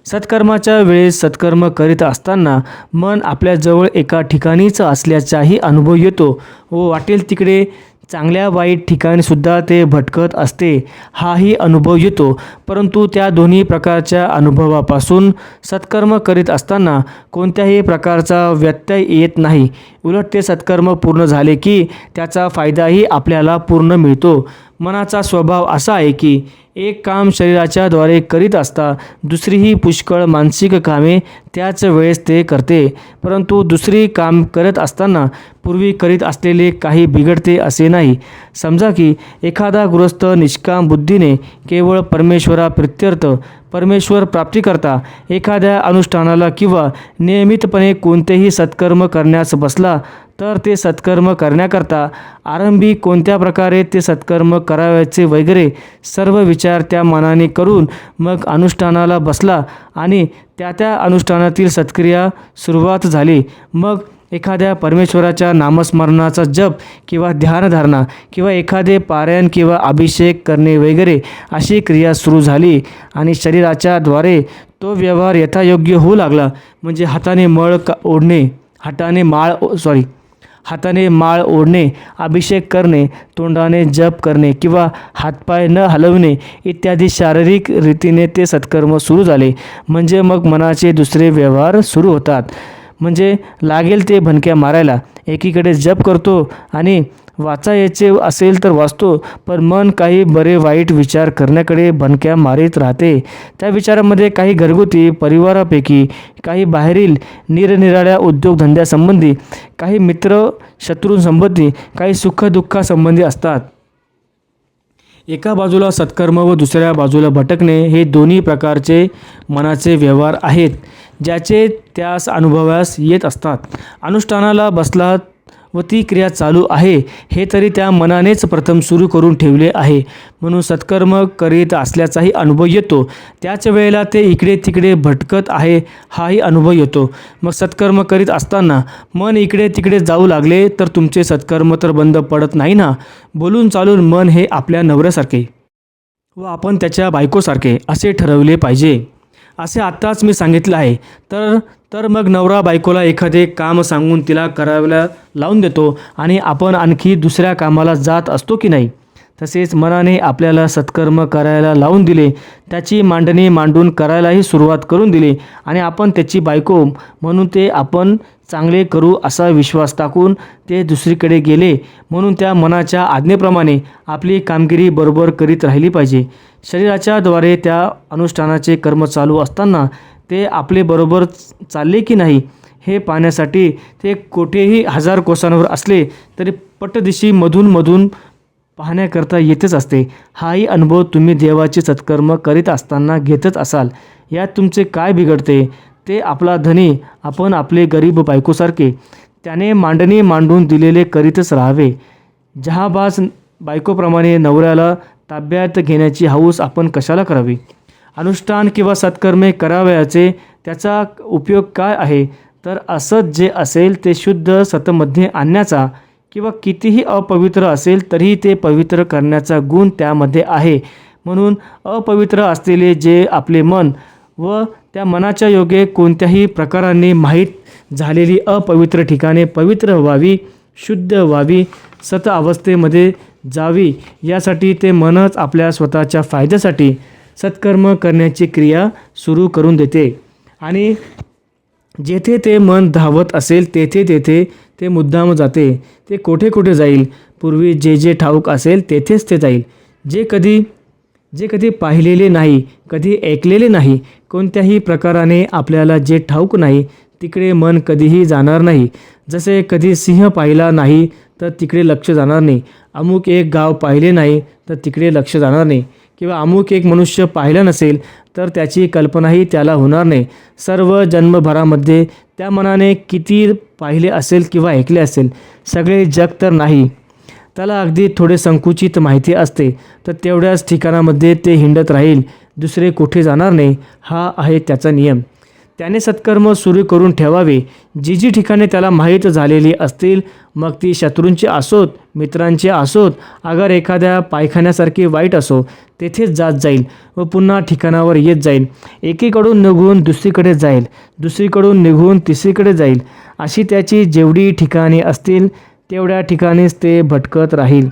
सत्कर्माच्या वेळेस सत्कर्म करीत असताना मन आपल्याजवळ एका ठिकाणीच असल्याचाही अनुभव येतो व वाटेल तिकडे चांगल्या वाईट ठिकाणीसुद्धा ते भटकत असते, हाही अनुभव येतो. परंतु त्या दोन्ही प्रकारच्या अनुभवापासून सत्कर्म करीत असताना कोणत्याही प्रकारचा व्यत्यय येत नाही. उलट ते सत्कर्म पूर्ण झाले की त्याचा फायदाही आपल्याला पूर्ण मिळतो. मनाचा स्वभाव असा आहे की एक काम शरीराच्या द्वारे करीत असता दुसरीही पुष्कळ मानसिक कामे त्याच वेळेस ते करते. परंतु दुसरी काम करत असताना पूर्वी करीत असलेले काही बिघडते असे नाही. समजा की एखादा गृहस्थ निष्काम बुद्धीने केवळ परमेश्वराप्रित्यर्थ परमेश्वर प्राप्तीकरता एखाद्या अनुष्ठानाला किंवा नियमितपणे कोणतेही सत्कर्म करण्यास बसला तर ते सत्कर्म करण्याकरता आरंभी कोणत्या प्रकारे ते सत्कर्म करावयाचे वगैरे सर्व विचार त्या मनाने करून मग अनुष्ठानाला बसला आणि त्या अनुष्ठानातील सत्क्रिया सुरुवात झाली. मग एखाद्या परमेश्वराच्या नामस्मरणाचा जप किंवा ध्यानधारणा किंवा एखादे पारायण किंवा अभिषेक करणे वगैरे अशी क्रिया सुरू झाली आणि शरीराच्या द्वारे तो व्यवहार यथायोग्य होऊ लागला. म्हणजे हाताने माळ ओढणे, अभिषेक करणे, तोंडाने जप करणे किंवा हातपाय न हलवणे इत्यादी शारीरिक रीतीने ते सत्कर्म सुरू झाले. म्हणजे मग मनाचे दुसरे व्यवहार सुरू होतात. म्हणजे लागेल ते भणक्या मारायला. एकीकडे जप करतो आणि वाचायचे असेल तर वाचतो, पण मन काही बरे वाईट विचार करण्याकडे भणक्या मारीत राहते. त्या विचारामध्ये काही घरगुती परिवारापैकी, काही बाहेरील निरनिराळ्या उद्योगधंद्यासंबंधी, काही मित्र शत्रूंसंबंधी, काही सुखदुःखासंबंधी असतात. एका बाजूला सत्कर्म व दुसऱ्या बाजूला भटकणे हे दोन्ही प्रकारचे मनाचे व्यवहार आहेत, ज्याचे त्यास अनुभवास येत असतात. अनुष्ठानाला बसला व ती क्रिया चालू आहे हे तरी त्या मनानेच प्रथम सुरू करून ठेवले आहे, म्हणून सत्कर्म करीत असल्याचाही अनुभव येतो. त्याच वेळेला ते इकडे तिकडे भटकत आहे हाही अनुभव येतो. मग सत्कर्म करीत असताना मन इकडे तिकडे जाऊ लागले तर तुमचे सत्कर्म तर बंद पडत नाही ना. बोलून चालून मन हे आपल्या नवऱ्यासारखे व आपण त्याच्या बायकोसारखे असे ठरवले पाहिजे. असे आत्ताच मी सांगितलं आहे. तर तर मग नवरा बायकोला एखादे काम सांगून तिला करायला लावून देतो आणि आपण आणखी दुसऱ्या कामाला जात असतो की नाही. तसेच मनाने आपल्याला सत्कर्म करायला लावून दिले, त्याची मांडणी मांडून करायलाही सुरुवात करून दिली आणि आपण त्याची बायको म्हणून ते आपण चांगले करू असा विश्वास टाकून ते दुसरीकडे गेले. म्हणून त्या मनाच्या आज्ञेप्रमाणे आपली कामगिरी बरोबर करीत राहिली पाहिजे. शरीराच्या द्वारे त्या अनुष्ठानाचे कर्म चालू असताना ते आपले बरोबर चालले की नाही हे पाहण्यासाठी ते कोठेही 1000 कोसांवर असले तरी पटदिशी मधून पाहण्याकरता येतच असते. हाही अनुभव तुम्ही देवाचे सत्कर्म करीत असताना घेतच असाल. यात तुमचे काय बिघडते. ते आपला धनी, आपण आपले गरीब बायकोसारखे त्याने मांडणी मांडून दिलेले करीतच राहावे. जहाबाज बायकोप्रमाणे नवऱ्याला ताब्यात घेण्याची हौस आपण कशाला करावी. अनुष्ठान किंवा सत्कर्मे करावयाचे त्याचा उपयोग काय आहे. तर असत जे असेल ते शुद्ध सतमध्ये आणण्याचा किंवा कितीही अपवित्र असेल तरी ते पवित्र करण्याचा गुण त्यामध्ये आहे. म्हणून अपवित्र असलेले जे आपले मन व त्या मनाच्या योगे कोणत्याही प्रकाराने माहीत झालेली अपवित्र ठिकाणे पवित्र व्हावी, शुद्ध व्हावी, सत अवस्थेमध्ये जावी यासाठी ते मनच आपल्या स्वतःच्या फायद्यासाठी सत्कर्म करण्याची क्रिया सुरू करून देते. आणि जेथे ते मन धावत असेल तेथे ते मुद्दाम जाते. ते कोठे कोठे जाईल. पूर्वी जे ठाऊक असेल तेथेच ते जाईल. जे कधी पाहिलेले नाही, कधी ऐकलेले नाही, कोणत्याही प्रकाराने आपल्याला जे ठाऊक नाही तिकडे मन कधीही जाणार नाही. जसे कधी सिंह पाहिला नाही तर तिकडे लक्ष जाणार नाही. अमुक एक गाव पाहिले नाही तर तिकडे लक्ष जाणार नाही. किंवा अमुक एक मनुष्य पाहिला नसेल तर त्याची कल्पनाही त्याला होणार नाही. सर्व जन्मभरामध्ये त्या मनाने किती पाहिले असेल किंवा ऐकले असेल, सगळे जग तर नाही. त्याला अगदी थोडे संकुचित माहिती असते. तर तेवढ्याच ठिकाणामध्ये ते हिंडत राहील, दुसरे कुठे जाणार नाही. हा आहे त्याचा नियम. त्याने सत्कर्म सुरू करून ठेवावे. जी ठिकाणे त्याला माहीत झालेली असतील, मग ती शत्रूंची असोत, मित्रांची असोत, अगर एखाद्या पायखान्यासारखी वाईट असो, तेथेच जात जाईल व पुन्हा ठिकाणावर येत जाईल. एकीकडून निघून दुसरीकडे जाईल, दुसरीकडून निघून तिसरीकडे जाईल. अशी त्याची जेवढी ठिकाणे असतील तेवढ्या ठिकाणीच ते भटकत राहील.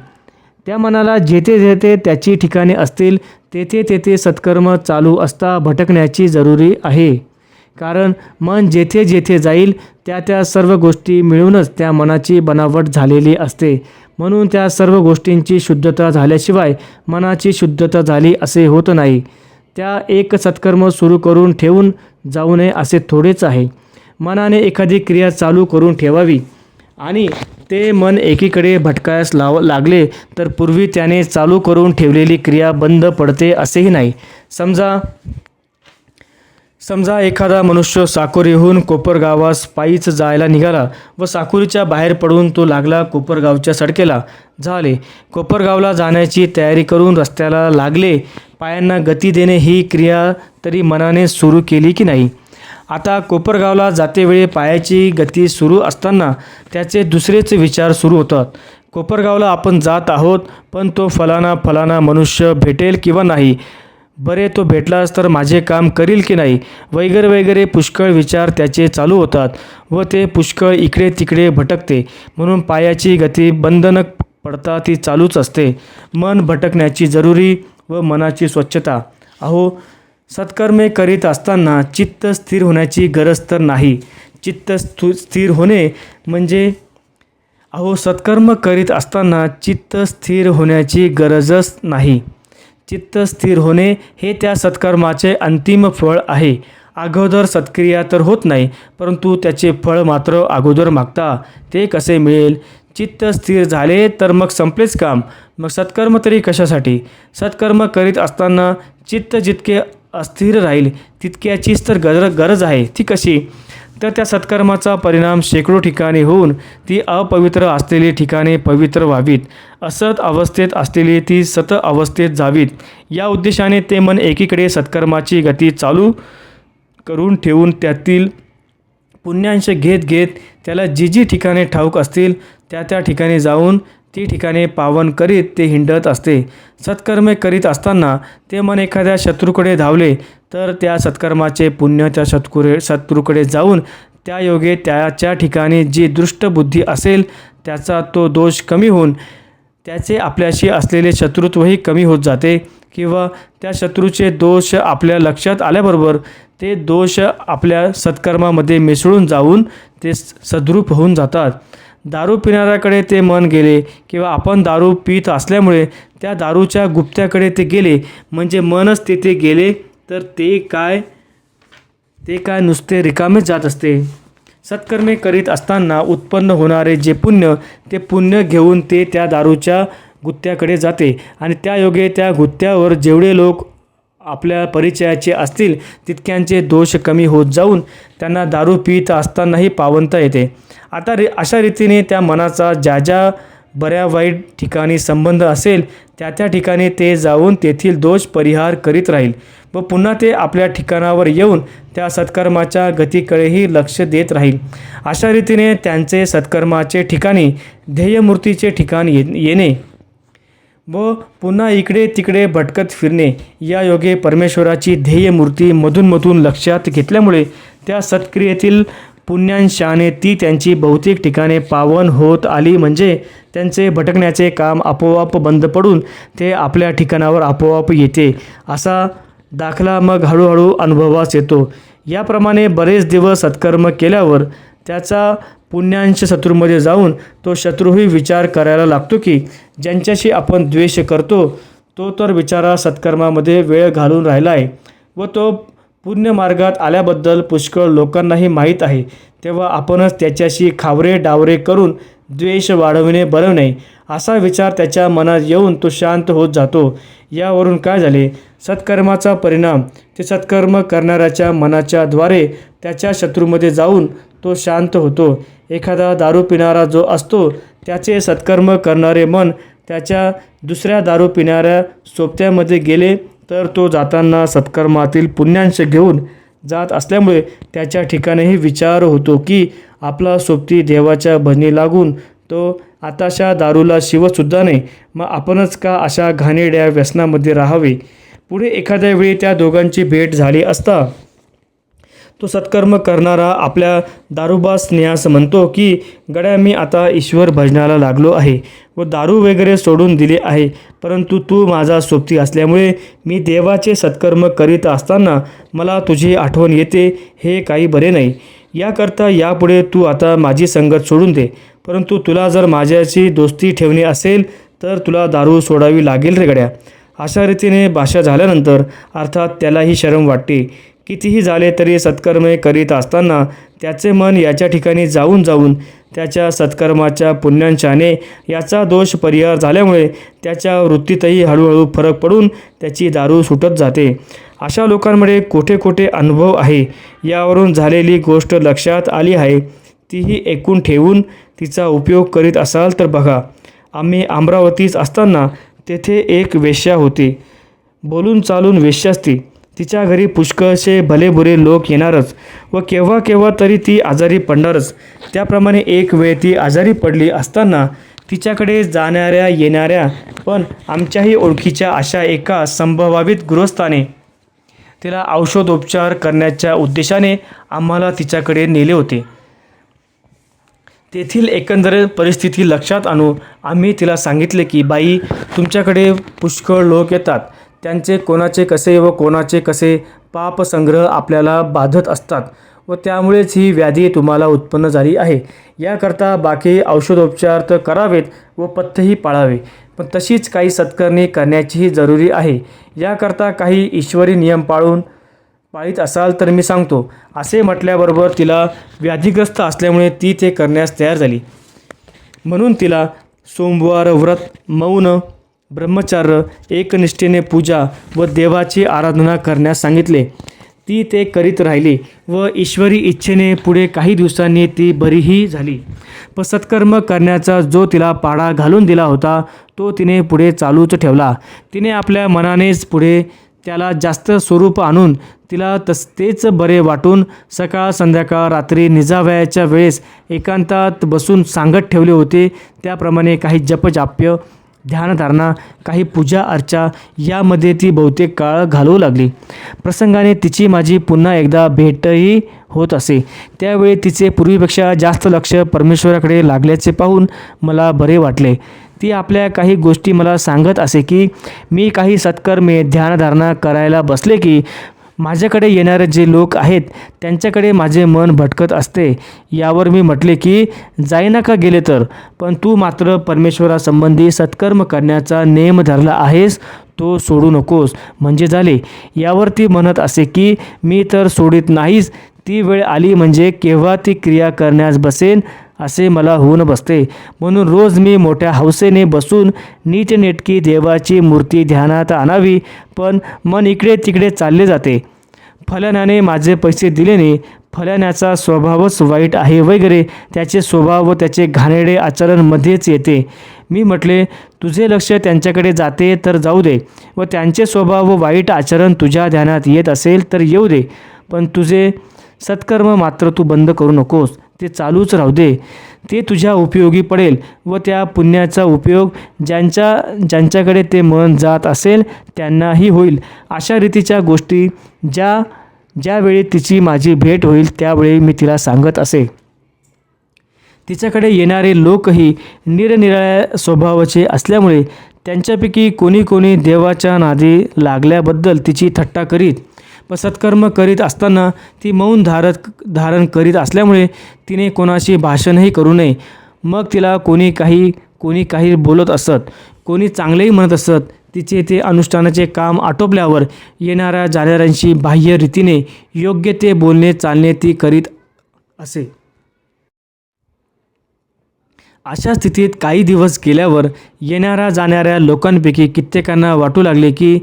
त्या मनाला जेथे त्याची ठिकाणे असतील तेथे सत्कर्म चालू असता भटकण्याची जरुरी आहे. कारण मन जेथे जाईल त्या सर्व गोष्टी मिळूनच त्या मनाची बनावट झालेली असते. म्हणून त्या सर्व गोष्टींची शुद्धता झाल्याशिवाय मनाची शुद्धता झाली असे होत नाही. त्या एक सत्कर्म सुरू करून ठेवून जाऊ नये असे थोडेच आहे. मनाने एखादी क्रिया चालू करून ठेवावी आणि ते मन एकीकडे भटकायस लागले तर पूर्वी त्याने चालू करून ठेवलेली क्रिया बंद पडते असेही नाही. समजा एखादा मनुष्य साकोरीहून कोपरगावास पायीच जायला निघाला व साकोरीच्या बाहेर पडून तो लागला कोपरगावच्या सडकेला. झाले. कोपरगावला जाण्याची तयारी करून रस्त्याला लागले. पायांना गती देणे ही क्रिया तरी मनाने सुरू केली की नाही. आता कोपरगावला जातेवेळी पायाची गती सुरू असताना त्याचे दुसरेच विचार सुरू होतात. कोपरगावला आपण जात आहोत, पण तो फलाना मनुष्य भेटेल किंवा नाही. बरे, तो भेटलाच तर माझे काम करील की नाही, वगैरे पुष्कळ विचार त्याचे चालू होतात व ते पुष्कळ इकडे तिकडे भटकते. म्हणून पायाची गती बंद न पडता ती चालूच असते. मन भटकण्याची जरुरी व मनाची स्वच्छता. अहो, सत्कर्मे करीत असताना चित्त स्थिर होण्याची गरज तर नाही. चित्त स्थिर होणे म्हणजे सत्कर्म करीत असताना चित्त स्थिर होण्याची गरजच नाही. चित्त स्थिर होणे हे त्या सत्कर्माचे अंतिम फळ आहे. अगोदर सत्क्रिया तर होत नाही, परंतु त्याचे फळ मात्र अगोदर मागता. ते कसे मिळेल. चित्त स्थिर झाले तर मग संपलेच काम. मग सत्कर्म तरी कशासाठी. सत्कर्म करीत असताना चित्त जितके अस्थिर राहील तितक्याचीच तर गरज आहे. ती कशी. तर त्या सत्कर्माचा परिणाम शेकडो ठिकाणी होऊन ती अपवित्र असलेली ठिकाणे पवित्र व्हावीत. असत अवस्थेत असलेली ती सत अवस्थेत जावीत. या उद्देशाने ते मन एकीकडे सत्कर्माची गती चालू करून ठेवून त्यातील पुण्यांश घेत त्याला जी ठिकाणे ठाऊक असतील त्या ठिकाणी जाऊन ती ठिकाणे पावन करीत ते हिंडत असते. सत्कर्मे करीत असताना ते मन एखाद्या शत्रूकडे धावले तर त्या सत्कर्माचे पुण्य त्या शत्रूकडे जाऊन त्या योगे त्याच्या ठिकाणी जी दृष्ट बुद्धी असेल त्याचा तो दोष कमी होऊन त्याचे आपल्याशी असलेले शत्रुत्वही कमी होत जाते, किंवा त्या शत्रूचे दोष आपल्या लक्षात आल्याबरोबर ते दोष आपल्या सत्कर्मामध्ये मिसळून जाऊन ते सद्रूप होऊन जातात. दारू पिणाऱ्याकडे ते मन गेले किंवा आपण दारू पित असल्यामुळे त्या दारूच्या गुप्त्याकडे ते गेले, म्हणजे मनच तेथे गेले तर ते काय नुसते रिकामेच जात असते. सत्कर्मे करीत असताना उत्पन्न होणारे जे पुण्य ते पुण्य घेऊन ते त्या दारूच्या गुत्त्याकडे जाते आणि त्या योगे त्या गुत्त्यावर जेवढे लोक आपल्या परिचयाचे असतील तितक्यांचे दोष कमी होत जाऊन त्यांना दारू पित असतानाही पावनता येते. आता अशा रीतीने त्या मनाचा ज्या ज्या बऱ्या वाईट ठिकाणी संबंध असेल त्या ठिकाणी ते जाऊन तेथील दोष परिहार करीत राहील व पुन्हा ते आपल्या ठिकाणावर येऊन त्या सत्कर्माच्या गतीकडेही लक्ष देत राहील. अशा रीतीने त्यांचे सत्कर्माचे ठिकाणी ध्येयमूर्तीचे ठिकाण येणे व पुन्हा इकडे तिकडे भटकत फिरणे या योगे परमेश्वराची ध्येयमूर्ती मधून लक्षात घेतल्यामुळे त्या सत्क्रियेतील पुण्यांशाने ती त्यांची बहुतेक ठिकाणे पावन होत आली, म्हणजे त्यांचे भटकण्याचे काम आपोआप बंद पडून ते आपल्या ठिकाणावर आपोआप येते. असा दाखला मग हळूहळू अनुभवास येतो. याप्रमाणे बरेच दिवस सत्कर्म केल्यावर त्याचा पुण्यांश शत्रूमध्ये जाऊन तो शत्रूही विचार करायला लागतो की ज्यांच्याशी आपण द्वेष करतो तो तर विचारा सत्कर्मामध्ये वेळ घालून राहिला आहे व तो पुण्यमार्गात आल्याबद्दल पुष्कळ लोकांनाही माहीत आहे, तेव्हा आपणच त्याच्याशी खावरे डावरे करून द्वेष वाढविणे बरं नाही, असा विचार त्याच्या मनात येऊन तो शांत होत जातो. यावरून काय झाले, सत्कर्माचा परिणाम ते सत्कर्म करणाऱ्याच्या मनाच्या द्वारे त्याच्या शत्रूमध्ये जाऊन तो शांत होतो. एखादा दारू पिणारा जो असतो त्याचे सत्कर्म करणारे मन त्याच्या दुसऱ्या दारू पिणाऱ्या सोबत्यामध्ये गेले तर तो जाताना सत्कर्मातील पुण्यांश घेऊन जात असल्यामुळे त्याच्या ठिकाणीही विचार होतो की आपला सोबती देवाच्या भजनी लागून तो आताशा दारूला शिवतसुद्धा नाही, मग आपणच का अशा घाणेरड्या व्यसनामध्ये राहावे. पुढे एखाद्या वेळी त्या दोघांची भेट झाली असता तो सत्कर्म करणारा आपल्या दारूबास स्नेहास म्हणतो की गड्या, मी आता ईश्वर भजनाला लागलो आहे व दारू वगैरे सोडून दिले आहे, परंतु तू माझा सोबती असल्यामुळे मी देवाचे सत्कर्म करीत असताना मला तुझी आठवण येते, हे काही बरे नाही. याकरता यापुढे तू आता माझी संगत सोडून दे, परंतु तुला जर माझ्याशी दोस्ती ठेवणी असेल तर तुला दारू सोडावी लागेल रे गड्या. अशा रीतीने भाषा झाल्यानंतर अर्थात त्यालाही शरम वाटते. कितीही झाले तरी सत्कर्मे करीत असताना त्याचे मन याच्या ठिकाणी जाऊन त्याच्या सत्कर्माच्या पुण्यांशाने याचा दोष परिहार झाल्यामुळे त्याच्या वृत्तीतही हळूहळू फरक पडून त्याची दारू सुटत जाते. अशा लोकांमध्ये कोठे अनुभव आहे. यावरून झालेली गोष्ट लक्षात आली आहे, तीही ऐकून ठेवून तिचा उपयोग करीत असाल तर बघा. आम्ही अमरावतीत असताना तेथे एक वेश्या होती. बोलून चालून वेश्याच तिच्या घरी पुष्कळसे भलेबुरे लोक येणारच व केव्हा तरी ती आजारी पडणारच. त्याप्रमाणे एक वेळ ती आजारी पडली असताना तिच्याकडे जाणाऱ्या येणाऱ्या पण आमच्याही ओळखीच्या अशा एका संभावित गृहस्थाने तिला औषधोपचार करण्याच्या उद्देशाने आम्हाला तिच्याकडे नेले होते. तेथील एकंदर परिस्थिती लक्षात आणून आम्ही तिला सांगितले की बाई, तुमच्याकडे पुष्कळ लोक येतात, त्यांचे कोणाचे कसे व कोणाचे कसे पापसंग्रह आपल्याला बाधत असतात व त्यामुळेच ही व्याधी तुम्हाला उत्पन्न झाली आहे. याकरता बाकी औषधोपचार तर करावेत व पथ्यही पाळावे, पण तशीच काही सत्कर्मी करण्याचीही जरुरी आहे. याकरता काही ईश्वरी नियम पाळीत असाल तर मी सांगतो, असे म्हटल्याबरोबर तिला व्याधिग्रस्त असल्यामुळे ती ते करण्यास तयार झाली. म्हणून तिला सोमवार व्रत, मौन, ब्रह्मचर्य, एकनिष्ठेने पूजा व देवाची आराधना करण्यास सांगितले. ती ते करीत राहिली व ईश्वरी इच्छेने पुढे काही दिवसांनी ती बरीही झाली. पण सत्कर्म करण्याचा जो तिला पाडा घालून दिला होता तो तिने पुढे चालूच ठेवला. तिने आपल्या मनानेच पुढे त्याला जास्त स्वरूप आणून तिला तेच बरे वाटून सकाळ संध्याकाळ रात्री निजावयाच्या वेळेस एकांतात बसून सांगत ठेवले होते. त्याप्रमाणे काही जपजाप्य, ध्यानधारणा, काही पूजा अर्चा यामध्ये ती बहुतेक काळ घालवू लागली. प्रसंगाने तिची माझी पुन्हा एकदा भेटही होत असे. त्यावेळी तिचे पूर्वीपेक्षा जास्त लक्ष परमेश्वराकडे लागल्याचे पाहून मला बरे वाटले. ती आपल्या काही गोष्टी मला सांगत असे की मी काही सत्कर्मे, ध्यानधारणा करायला बसले की माझ्याकडे येणारे जे लोक आहेत त्यांच्याकडे माझे मन भटकत असते. यावर मी म्हटले की जाईना का गेले तर, पण तू मात्र परमेश्वरासंबंधी सत्कर्म करण्याचा नेम धरला आहेस, तो सोडू नकोस म्हणजे झाले. यावर ती म्हणत असे की मी तर सोडित नाहीच, ती वेळ आली म्हणजे केव्हा ती क्रिया करण्यास बसेन असे मला होऊन बसते. म्हणून रोज मी मोठ्या हौसेने बसून नीटनेटकी देवाची मूर्ती ध्यानात आणावी, पण मन इकडे तिकडे चालले जाते. फलाण्याने माझे पैसे दिले नाही, फलाण्याचा स्वभावच वाईट आहे वगैरे त्याचे स्वभाव व त्याचे घाणेरडे आचरण मध्येच येते. मी म्हटले, तुझे लक्ष त्यांच्याकडे जाते तर जाऊ दे, व त्यांचे स्वभाव व वाईट आचरण तुझ्या ध्यानात येत असेल तर येऊ दे, पण तुझे सत्कर्म मात्र तू बंद करू नकोस, ते चालूच राहू दे. ते तुझ्या उपयोगी पडेल व त्या पुण्याचा उपयोग ज्यांच्याकडे ते मन जात असेल त्यांनाही होईल. अशा रीतीच्या गोष्टी ज्यावेळी तिची माझी भेट होईल त्यावेळी मी तिला सांगत असे. तिच्याकडे येणारे लोकही निरनिराळ्या स्वभावाचे असल्यामुळे त्यांच्यापैकी कोणी देवाच्या नादी लागल्याबद्दल तिची थट्टा करीत, पण सत्कर्म करीत असताना ती मौन धारण करीत असल्यामुळे तिने कोणाशी भाषणही करू नये. मग तिला कोणी काही बोलत असत, कोणी चांगलेही म्हणत असत. तिचे ते अनुष्ठानाचे काम आटोपल्यावर येणाऱ्या जाणाऱ्यांशी बाह्य रीतीने योग्य ते बोलणे चालणे ती करीत असे. अशा स्थितीत काही दिवस गेल्यावर येणाऱ्या जाणाऱ्या लोकांपैकी कित्येकांना वाटू लागले की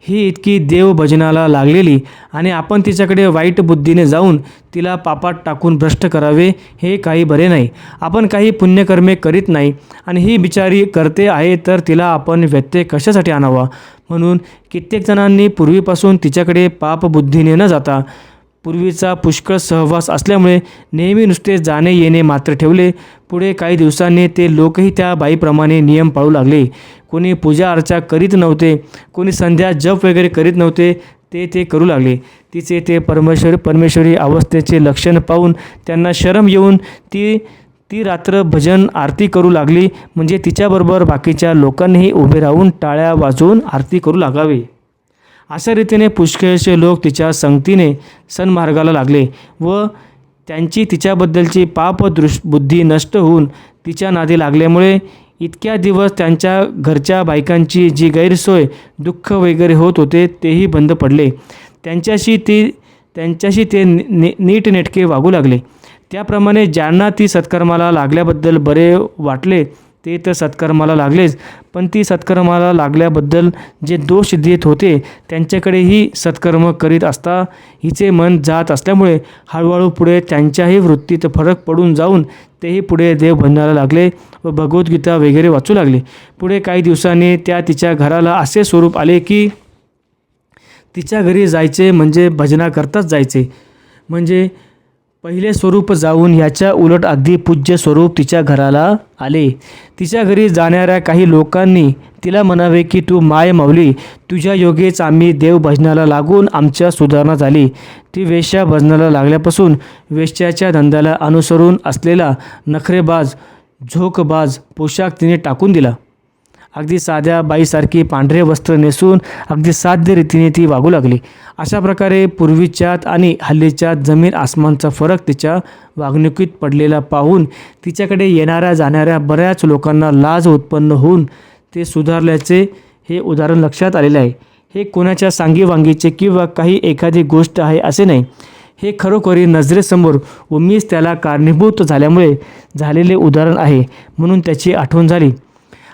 ही इतकी देवभजनाला लागलेली आणि आपण तिच्याकडे वाईट बुद्धीने जाऊन तिला पापात टाकून भ्रष्ट करावे हे काही बरे नाही. आपण काही पुण्यकर्मे करीत नाही आणि ही बिचारी करते आहे तर तिला आपण व्यत्यय कशासाठी आणावा. म्हणून कित्येक जणांनी पूर्वीपासून तिच्याकडे पापबुद्धीने न जाता पूर्वीचा पुष्कळ सहवास असल्यामुळे नेहमी नुसते जाणे येणे मात्र ठेवले. पुढे काही दिवसांनी ते लोकही त्या बाईप्रमाणे नियम पाळू लागले. कोणी पूजा अर्चा करीत नव्हते, कोणी संध्या जप वगैरे करीत नव्हते, ते करू लागले. तिचे ते परमेश्वरी अवस्थेचे लक्षण पाहून त्यांना शरम येऊन ती रात्र भजन आरती करू लागली. म्हणजे तिच्याबरोबर बाकीच्या लोकांनीही उभे राहून टाळ्या वाजवून आरती करू लागावे. अशा रीतीने पुष्कळसे लोक तिच्या संगतीने सन्मार्गाला लागले व त्यांची तिच्याबद्दलची बुद्धी नष्ट होऊन तिच्या नादी लागल्यामुळे इतक्या दिवस त्यांच्या घरच्या बायकांची जी गैरसोय, दुःख वगैरे होत होते तेही बंद पडले. त्यांच्याशी ते नीटनेटके वागू लागले. त्याप्रमाणे ज्यांना ती सत्कर्माला लागल्याबद्दल बरे वाटले ते तर सत्कर्माला लागलेच, पण ती सत्कर्माला लागल्याबद्दल जे दोष देत होते त्यांच्याकडेही सत्कर्म करीत असता हिचे मन जात असल्यामुळे हळूहळू पुढे त्यांच्याही वृत्तीत फरक पडून जाऊन तेही पुढे देवभजनाला लागले व भगवद्गीता वगैरे वाचू लागले. पुढे काही दिवसांनी तिच्या घराला असे स्वरूप आले की तिच्या घरी जायचे म्हणजे भजनाकरताच जायचे. म्हणजे पहिले स्वरूप जाऊन ह्याच्या उलट अगदी पूज्य स्वरूप तिच्या घराला आले. तिच्या घरी जाणाऱ्या काही लोकांनी तिला म्हणावे की तू माय माऊली, तुझ्या योगेच आम्ही देवभजनाला लागून आमच्या सुधारणा झाली. ती वेश्या भजनाला लागल्यापासून वेश्याच्या धंद्याला अनुसरून असलेला नखरेबाज, झोकबाज पोशाख तिने टाकून दिला. अगदी साध्या बाईसारखी पांढरे वस्त्र नेसून अगदी साध्य रीतीने ती वागू लागली. अशा प्रकारे पूर्वीच्यात आणि हल्लीच्यात जमीन आसमानचा फरक तिच्या वागणुकीत पडलेला पाहून तिच्याकडे येणाऱ्या जाणाऱ्या बऱ्याच लोकांना लाज उत्पन्न होऊन ते सुधारल्याचे हे उदाहरण लक्षात आलेले आहे. हे कोणाच्या सांगीवांगीचे किंवा काही एखादी गोष्ट आहे असे नाही. हे खरोखरी नजरेसमोर व मीच त्याला कारणीभूत झाल्यामुळे झालेले उदाहरण आहे, म्हणून त्याची आठवण झाली.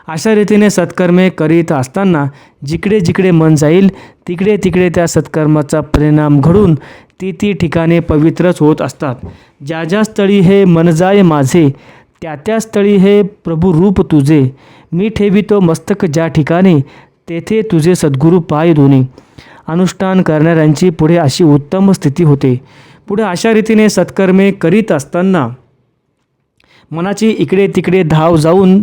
अशा रीतीने सत्कर्मे करीत असताना जिकडे जिकडे मन जाईल तिकडे तिकडे त्या सत्कर्माचा परिणाम घडून ती ठिकाणे पवित्रच होत असतात. ज्या स्थळी हे मन जाय माझे, त्या स्थळी हे प्रभू रूप तुझे. मी ठेवितो मस्तक ज्या ठिकाणी, तेथे तुझे सद्गुरू पाय दोन्ही. अनुष्ठान करणाऱ्यांची पुढे अशी उत्तम स्थिती होते. पुढे अशा रीतीने सत्कर्मे करीत असताना मनाची इकडे तिकडे धाव जाऊन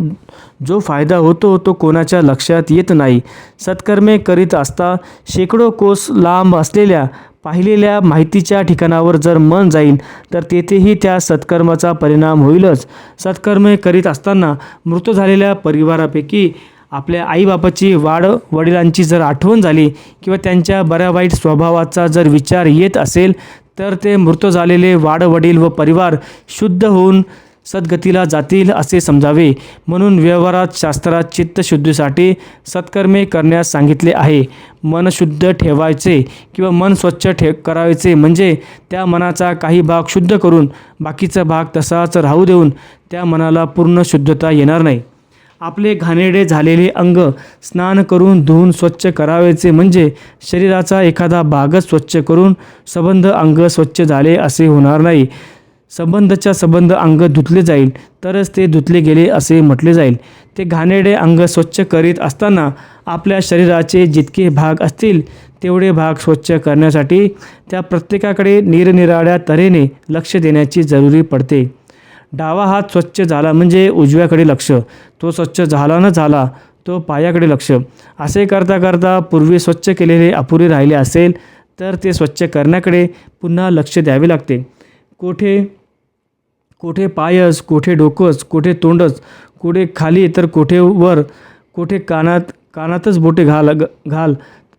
जो फायदा होतो तो कोणाच्या लक्षात येत नाही. सत्कर्मे करीत असता शेकडो कोस लांब असलेल्या पाहिलेल्या माहितीच्या ठिकाणावर जर मन जाईल तर तेथेही त्या सत्कर्माचा परिणाम होईलच. सत्कर्मे करीत असताना मृत झालेल्या परिवारापैकी आपल्या आईबापाची वडिलांची जर आठवण झाली किंवा त्यांच्या बऱ्या वाईट स्वभावाचा जर विचार येत असेल तर ते मृत झालेले वडील व परिवार शुद्ध होऊन सद्गतीला जातील असे समजावे. म्हणून व्यवहारात शास्त्रात चित्तशुद्धीसाठी सत्कर्मे करण्यास सांगितले आहे. मन शुद्ध ठेवायचे किंवा मन स्वच्छ करायचे म्हणजे त्या मनाचा काही भाग शुद्ध करून बाकीचा भाग तसाच राहू देऊन त्या मनाला पूर्ण शुद्धता येणार नाही. आपले घाणेरडे झालेले अंग स्नान करून धुवून स्वच्छ करावयाचे म्हणजे शरीराचा एखादा भागच स्वच्छ करून संबंध अंग स्वच्छ झाले असे होणार नाही. संबंध अंग धुतले जाईल तरच ते धुतले गेले असे म्हटले जाईल. ते घाणेरडे अंग स्वच्छ करीत असताना आपल्या शरीराचे जितके भाग असतील तेवढे भाग स्वच्छ करण्यासाठी त्या प्रत्येकाकडे निरनिराळ्या तऱ्हेने लक्ष देण्याची जरुरी पडते. डावा हात स्वच्छ झाला म्हणजे उजव्याकडे लक्ष, तो स्वच्छ झाला न झाला तो पायाकडे लक्ष. असे करता करता पूर्वी स्वच्छ केलेले अपुरे राहिले असेल तर ते स्वच्छ करण्याकडे पुन्हा लक्ष द्यावे लागते. कोठे पायच, कोठे डोकंच, कोठे तोंडच, कोठे खाली तर कोठे वर, कोठे कानातच बोटे घाल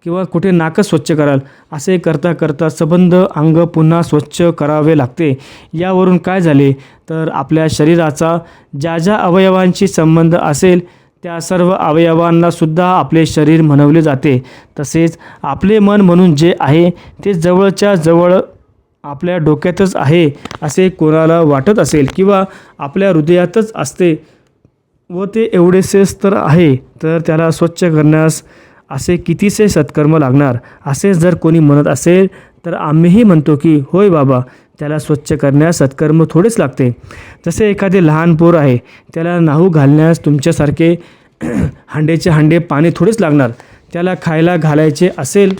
किंवा कुठे नाकच स्वच्छ कराल. असे करता करता संबंध अंग पुन्हा स्वच्छ करावे लागते. यावरून काय झाले तर आपल्या शरीराचा ज्या ज्या अवयवांशी संबंध असेल त्या सर्व अवयवांना सुद्धा आपले शरीर म्हणवले जाते. तसेच आपले मन म्हणून जे आहे ते जवळच्या जवळ आपल्या डोक्यातच आहे असे कोणाला वाटत असेल किंवा आपल्या हृदयातच असते व ते एवढेसेच तर आहे तर त्याला स्वच्छ करण्यास असे कितीसे सत्कर्म लागणार असे जर कोणी म्हणत असेल तर आम्हीही म्हणतो की होय बाबा, त्याला स्वच्छ करण्यास सत्कर्म थोडेच लागते. जसे एखादे लहान पोर आहे त्याला न्हाऊ घालण्यास तुमच्यासारखे हांडेचे हांडे पाणी थोडेच लागणार. त्याला खायला घालायचे असेल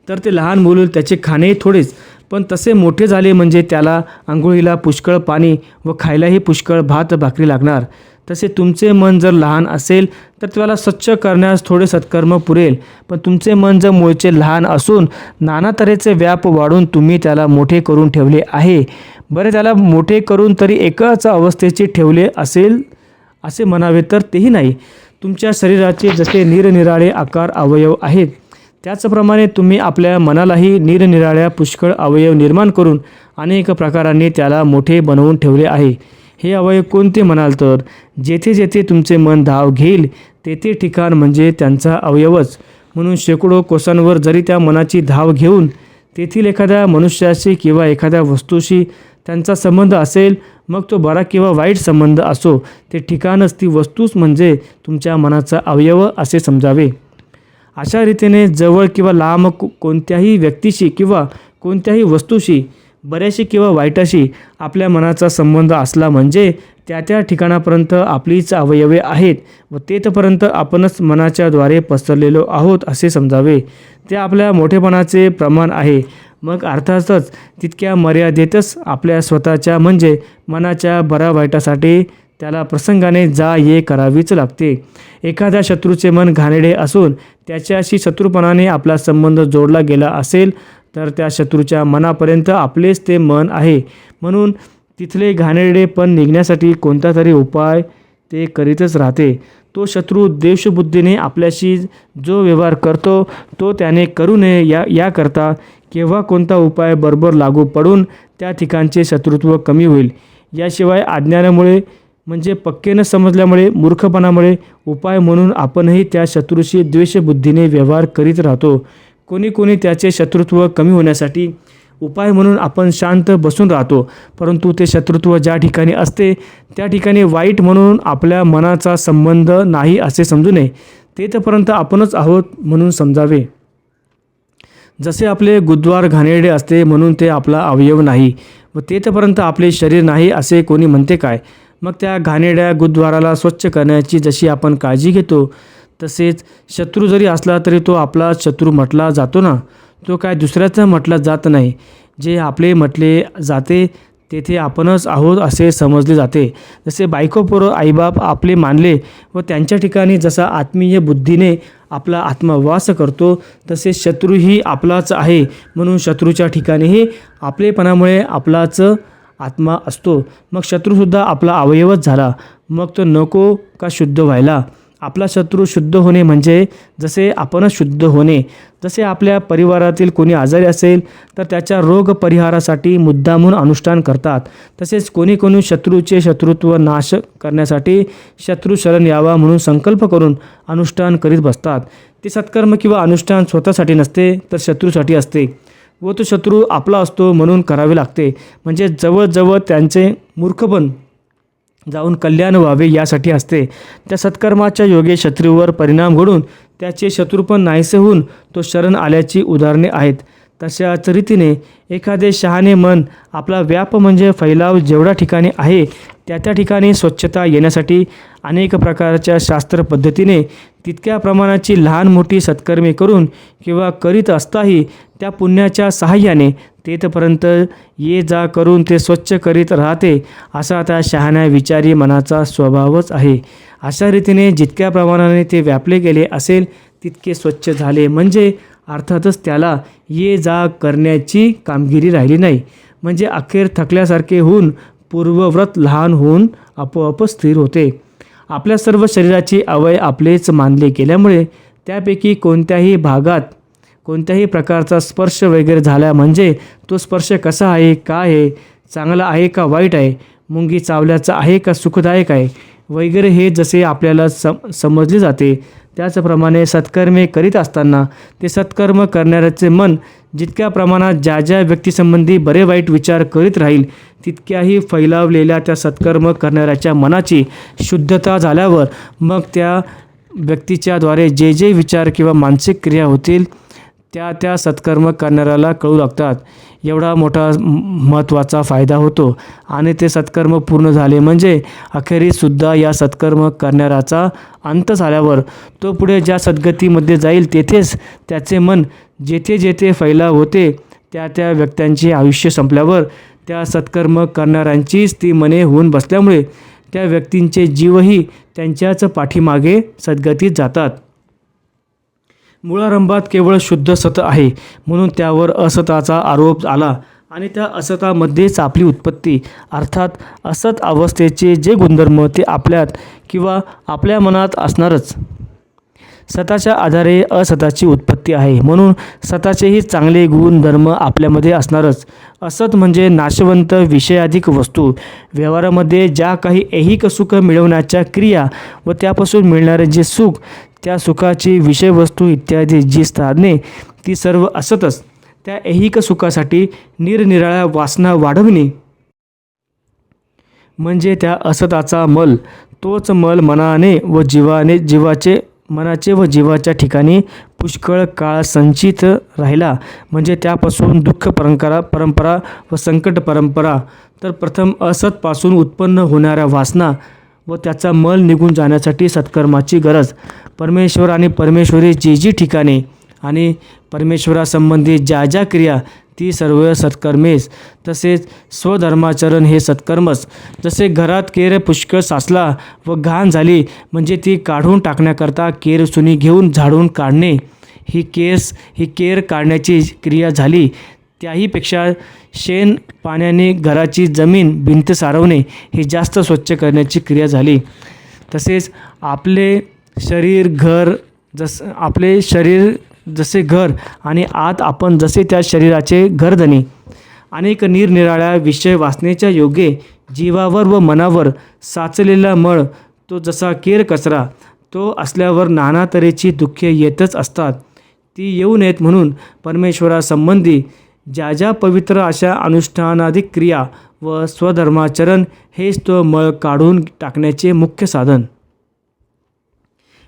तर ते लहान मूल त्याचे खाणे थोडेच, पण तसे मोठे झाले म्हणजे त्याला आंघोळीला पुष्कळ पाणी व खायलाही पुष्कळ भात भाकरी लागणार. तसे तुमचे मन जर लहान असेल तर त्याला स्वच्छ करण्यास थोडे सत्कर्म पुरेल, पण तुमचे मन जर मूळचे लहान असून नाना तऱ्हेचे व्याप वाढून तुम्ही त्याला मोठे करून ठेवले आहे. बरे, त्याला मोठे करून तरी एकाच अवस्थेचे ठेवले असेल असे म्हणावे तर तेही नाही. तुमच्या शरीराचे जसे निरनिराळे आकार अवयव आहेत त्याचप्रमाणे तुम्ही आपल्या मनालाही निरनिराळ्या पुष्कळ अवयव निर्माण करून अनेक प्रकारांनी त्याला मोठे बनवून ठेवले आहे. हे अवयव कोणते म्हणाल तर जेथे जेथे तुमचे मन धाव घेईल तेथे ठिकाण म्हणजे त्यांचा अवयवच. म्हणून शेकडो कोसांवर जरी त्या मनाची धाव घेऊन तेथील एखाद्या मनुष्याशी किंवा एखाद्या वस्तूशी त्यांचा संबंध असेल, मग तो बरा किंवा वाईट संबंध असो, ते ठिकाणच ती वस्तूच म्हणजे तुमच्या मनाचा अवयव असे समजावे. अशा रीतीने जवळ किंवा लांब कोणत्याही व्यक्तीशी किंवा कोणत्याही वस्तूशी बऱ्याशी किंवा वाईटाशी आपल्या मनाचा संबंध असला म्हणजे त्या त्या ठिकाणापर्यंत आपलीच अवयवे आहेत व तेथपर्यंत आपणच मनाच्या द्वारे पसरलेलो आहोत असे समजावे. ते आपल्या मोठेपणाचे प्रमाण आहे. मग अर्थातच तितक्या मर्यादेतच आपल्या स्वतःच्या म्हणजे मनाच्या बऱ्या वाईटासाठी त्याला प्रसंगाने जा ये करावीच लागते. एखाद्या शत्रूचे मन घाणेरडे असून त्याच्याशी शत्रुपणाने आपला संबंध जोडला गेला असेल तर त्या शत्रूच्या मनापर्यंत आपलेच ते मन आहे. म्हणून तिथले घाणेरडेपण निघण्यासाठी कोणता तरी उपाय ते करीतच राहते. तो शत्रू द्वेषबुद्धीने आपल्याशी जो व्यवहार करतो तो त्याने करू नये याकरता केव्हा कोणता उपाय बरोबर लागू पडून त्या ठिकाणचे शत्रुत्व कमी होईल. याशिवाय अज्ञानामुळे म्हणजे पक्के न समजल्यामुळे मूर्खपणामुळे उपाय म्हणून आपणही त्या शत्रूशी द्वेषबुद्धीने व्यवहार करीत राहतो. कोणी त्याचे शत्रुत्व कमी होण्यासाठी उपाय म्हणून आपण शांत बसून राहतो, परंतु ते शत्रुत्व ज्या ठिकाणी असते त्या ठिकाणी वाईट म्हणून आपल्या मनाचा संबंध नाही असे समजू नये. तेथपर्यंत आपणच आहोत म्हणून समजावे. जसे आपले गुदद्वार घाणेरडे असते म्हणून ते आपला अवयव नाही व तेथपर्यंत आपले शरीर नाही असे कोणी म्हणते काय. मग त्या घाणेरड्या गुदद्वाराला स्वच्छ करण्याची जशी आपण काळजी घेतो तसेच शत्रू जरी असला तरी तो आपला शत्रू म्हटला जातो ना, तो काय दुसऱ्याचा म्हटला जात नाही. जे आपले म्हटले जाते तेथे आपणच आहोत असे समजले जाते. जसे बायको पोरं आईबाप आपले मानले व त्यांच्या ठिकाणी जसा आत्मीय बुद्धीने आपला आत्मा वास करतो, तसे शत्रूही आपलाच आहे म्हणून शत्रूच्या ठिकाणीही आपलेपणामुळे आपलाच आत्मा असतो. मग शत्रूसुद्धा आपला अवयवच झाला. मग तो नको का शुद्ध व्हायला? आपला शत्रू शुद्ध होणे म्हणजे जसे आपणच शुद्ध होणे. जसे आपल्या परिवारातील कोणी आजारी असेल तर त्याच्या रोग परिहारासाठी मुद्दामून अनुष्ठान करतात, तसेच कोणी कोणी शत्रूचे शत्रुत्व नाश करण्यासाठी शत्रू शरण यावा म्हणून संकल्प करून अनुष्ठान करीत बसतात. ते सत्कर्म किंवा अनुष्ठान स्वतःसाठी नसते तर शत्रूसाठी असते व तो शत्रू आपला असतो म्हणून करावे लागते. म्हणजे जवळजवळ त्यांचे मूर्खपण जाऊन कल्याण व्हावे यासाठी असते. त्या सत्कर्माच्या योगे शत्रूवर परिणाम घडून त्याचे शत्रुपण नाहीसे होऊन तो शरण आल्याची उदाहरणे आहेत. तशाच रीतीने एखादे शहाणे मन आपला व्याप म्हणजे फैलाव जेवढ्या ठिकाणी आहे त्या त्या ठिकाणी स्वच्छता येण्यासाठी अनेक प्रकारच्या शास्त्र पद्धतीने तितक्या प्रमाणाची लहान मोठी सत्कर्मे करून किंवा करीत असताही त्या पुण्याच्या सहाय्याने तेथपर्यंत ये जा करून ते स्वच्छ करीत राहते, असा त्या शहाण्या विचारी मनाचा स्वभावच आहे. अशा रीतीने जितक्या प्रमाणाने ते व्यापले गेले असेल तितके स्वच्छ झाले, म्हणजे अर्थातच त्याला ये जा करण्याची कामगिरी राहिली नाही. म्हणजे अखेर थकल्यासारखे होऊन पूर्वव्रत लहान होऊन आपोआप स्थिर होते. आपल्या सर्व शरीराचे अवयव आपलेच मानले गेल्यामुळे त्यापैकी कोणत्याही भागात कोणत्याही प्रकारचा स्पर्श वगैरे झाला म्हणजे तो स्पर्श कसा आहे, काय आहे, चांगला आहे का वाईट आहे, मुंगी चावल्याचा आहे का सुखदायक आहे वगैरे हे जसे आपल्याला समजले जाते, त्याचप्रमाणे सत्कर्मे करीत असताना ते सत्कर्म करणाऱ्याचे मन जितक्या प्रमाणात ज्या ज्या व्यक्तीसंबंधी बरे वाईट विचार करीत राहील तितक्याही फैलावलेल्या त्या सत्कर्म करणाऱ्याच्या मनाची शुद्धता झाल्यावर मग त्या व्यक्तीच्याद्वारे जे जे विचार किंवा मानसिक क्रिया होतील त्या त्या सत्कर्म करणाऱ्याला कळू लागतात. एवढा मोठा महत्त्वाचा फायदा होतो. आणि ते सत्कर्म पूर्ण झाले म्हणजे अखेरीसुद्धा या सत्कर्म करणाऱ्याचा अंत झाल्यावर तो पुढे ज्या सद्गतीमध्ये जाईल तेथेच त्याचे मन जेथे जेथे फैलाव होते त्या त्या व्यक्त्यांचे आयुष्य संपल्यावर त्या सत्कर्म करणाऱ्यांचीच ती मने होऊन बसल्यामुळे त्या व्यक्तींचे जीवही त्यांच्याच पाठीमागे सद्गतीत जातात. मुळारंभात केवळ शुद्ध सत आहे म्हणून त्यावर असताचा आरोप आला आणि त्या असतामध्येच आपली उत्पत्ती अर्थात असत अवस्थेचे जे गुणधर्म ते आपल्यात किंवा आपल्या मनात असणारच. सताच्या आधारे असताची उत्पत्ती आहे म्हणून सताचेही चांगले गुणधर्म आपल्यामध्ये असणारच. असत म्हणजे नाशवंत विषयाधिक वस्तू. व्यवहारामध्ये ज्या काही ऐहिक सुख मिळवण्याच्या क्रिया व त्यापासून मिळणारे जे सुख, त्या सुखाची विषयवस्तू इत्यादी जी साधने ती सर्व असतच. त्या ऐहिक सुखासाठी निरनिराळ्या वासना वाढविणे म्हणजे त्या असताचा मल. तोच मल मनाने व मनाचे व जीवाच्या ठिकाणी पुष्कळ काळ संचित राहिला म्हणजे त्यापासून दुःख परंपरा व संकट परंपरा. तर प्रथम असतपासून उत्पन्न होणाऱ्या वासना व त्याचा मल निघून जाण्यासाठी सत्कर्माची गरज. परमेश्वर आणि परमेश्वरी जी जी ठिकाणे आणि परमेश्वरासंबंधी ज्या ज्या क्रिया ती सर्व सत्कर्मेच. तसेच स्वधर्माचरण हे सत्कर्मच. जसे घरात केर पुष्कळ साचला व घाण झाली म्हणजे ती काढून टाकण्याकरता केरसुनी घेऊन झाडून काढणे ही केर काढण्याची क्रिया झाली. त्याहीपेक्षा शेण पाण्याने घराची जमीन भिंत सारवणे ही जास्त स्वच्छ करण्याची क्रिया झाली. तसेच आपले शरीर जसे घर आणि आत आपण जसे त्या शरीराचे घरधनी. अनेक निरनिराळ्या विषय वासनेच्या योगे जीवावर व मनावर साचलेला मळ तो जसा केर कचरा तो असल्यावर नाना तऱ्हेची दुःखे येतच असतात. ती येऊ नयेत म्हणून परमेश्वरासंबंधी ज्या ज्या पवित्र अशा अनुष्ठानाधिक क्रिया व स्वधर्माचरण हेच तो मळ काढून टाकण्याचे मुख्य साधन.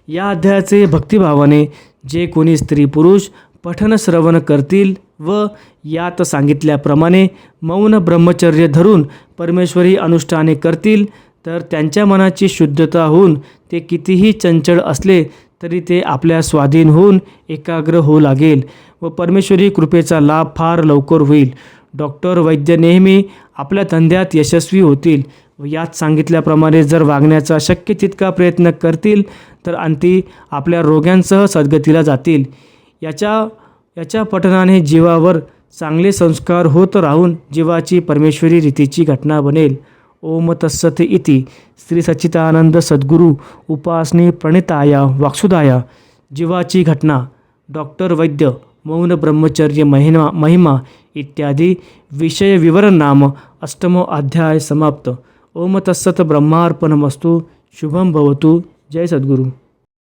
या अध्यायाचे भक्तिभावाने जे कोणी स्त्री पुरुष पठन श्रवण करतील व यात सांगितल्याप्रमाणे मौन ब्रह्मचर्य धरून परमेश्वरी अनुष्ठाने करतील तर त्यांच्या मनाची शुद्धता होऊन ते कितीही चंचल असले तरी ते आपल्या स्वाधीन होऊन एकाग्र होऊ लागेल व परमेश्वरी कृपेचा लाभ फार लवकर होईल. डॉक्टर वैद्य नेहमी आपल्या धंद्यात यशस्वी होतील व यात सांगितल्याप्रमाणे जर वागण्याचा शक्य तितका प्रयत्न करतील तर अंती आपल्या रोग्यांसह सद्गतीला जातील. याच्या पठणाने जीवावर चांगले संस्कार होत राहून जीवाची परमेश्वरी रीतीची घटना बनेल. ओम तत्सत इति श्री सच्चिदानंद सद्गुरू उपासनी प्रणिताया वाक्सुदाया. जीवाची घटना डॉक्टर वैद्य मौन ब्रह्मचर्य महिमा इत्यादी विषय विवरण नाम अष्टमो अध्याय समाप्त. ओम तत्सत ब्रह्मार्पणमस्तु. शुभम भवतु. जय सद्गुरू.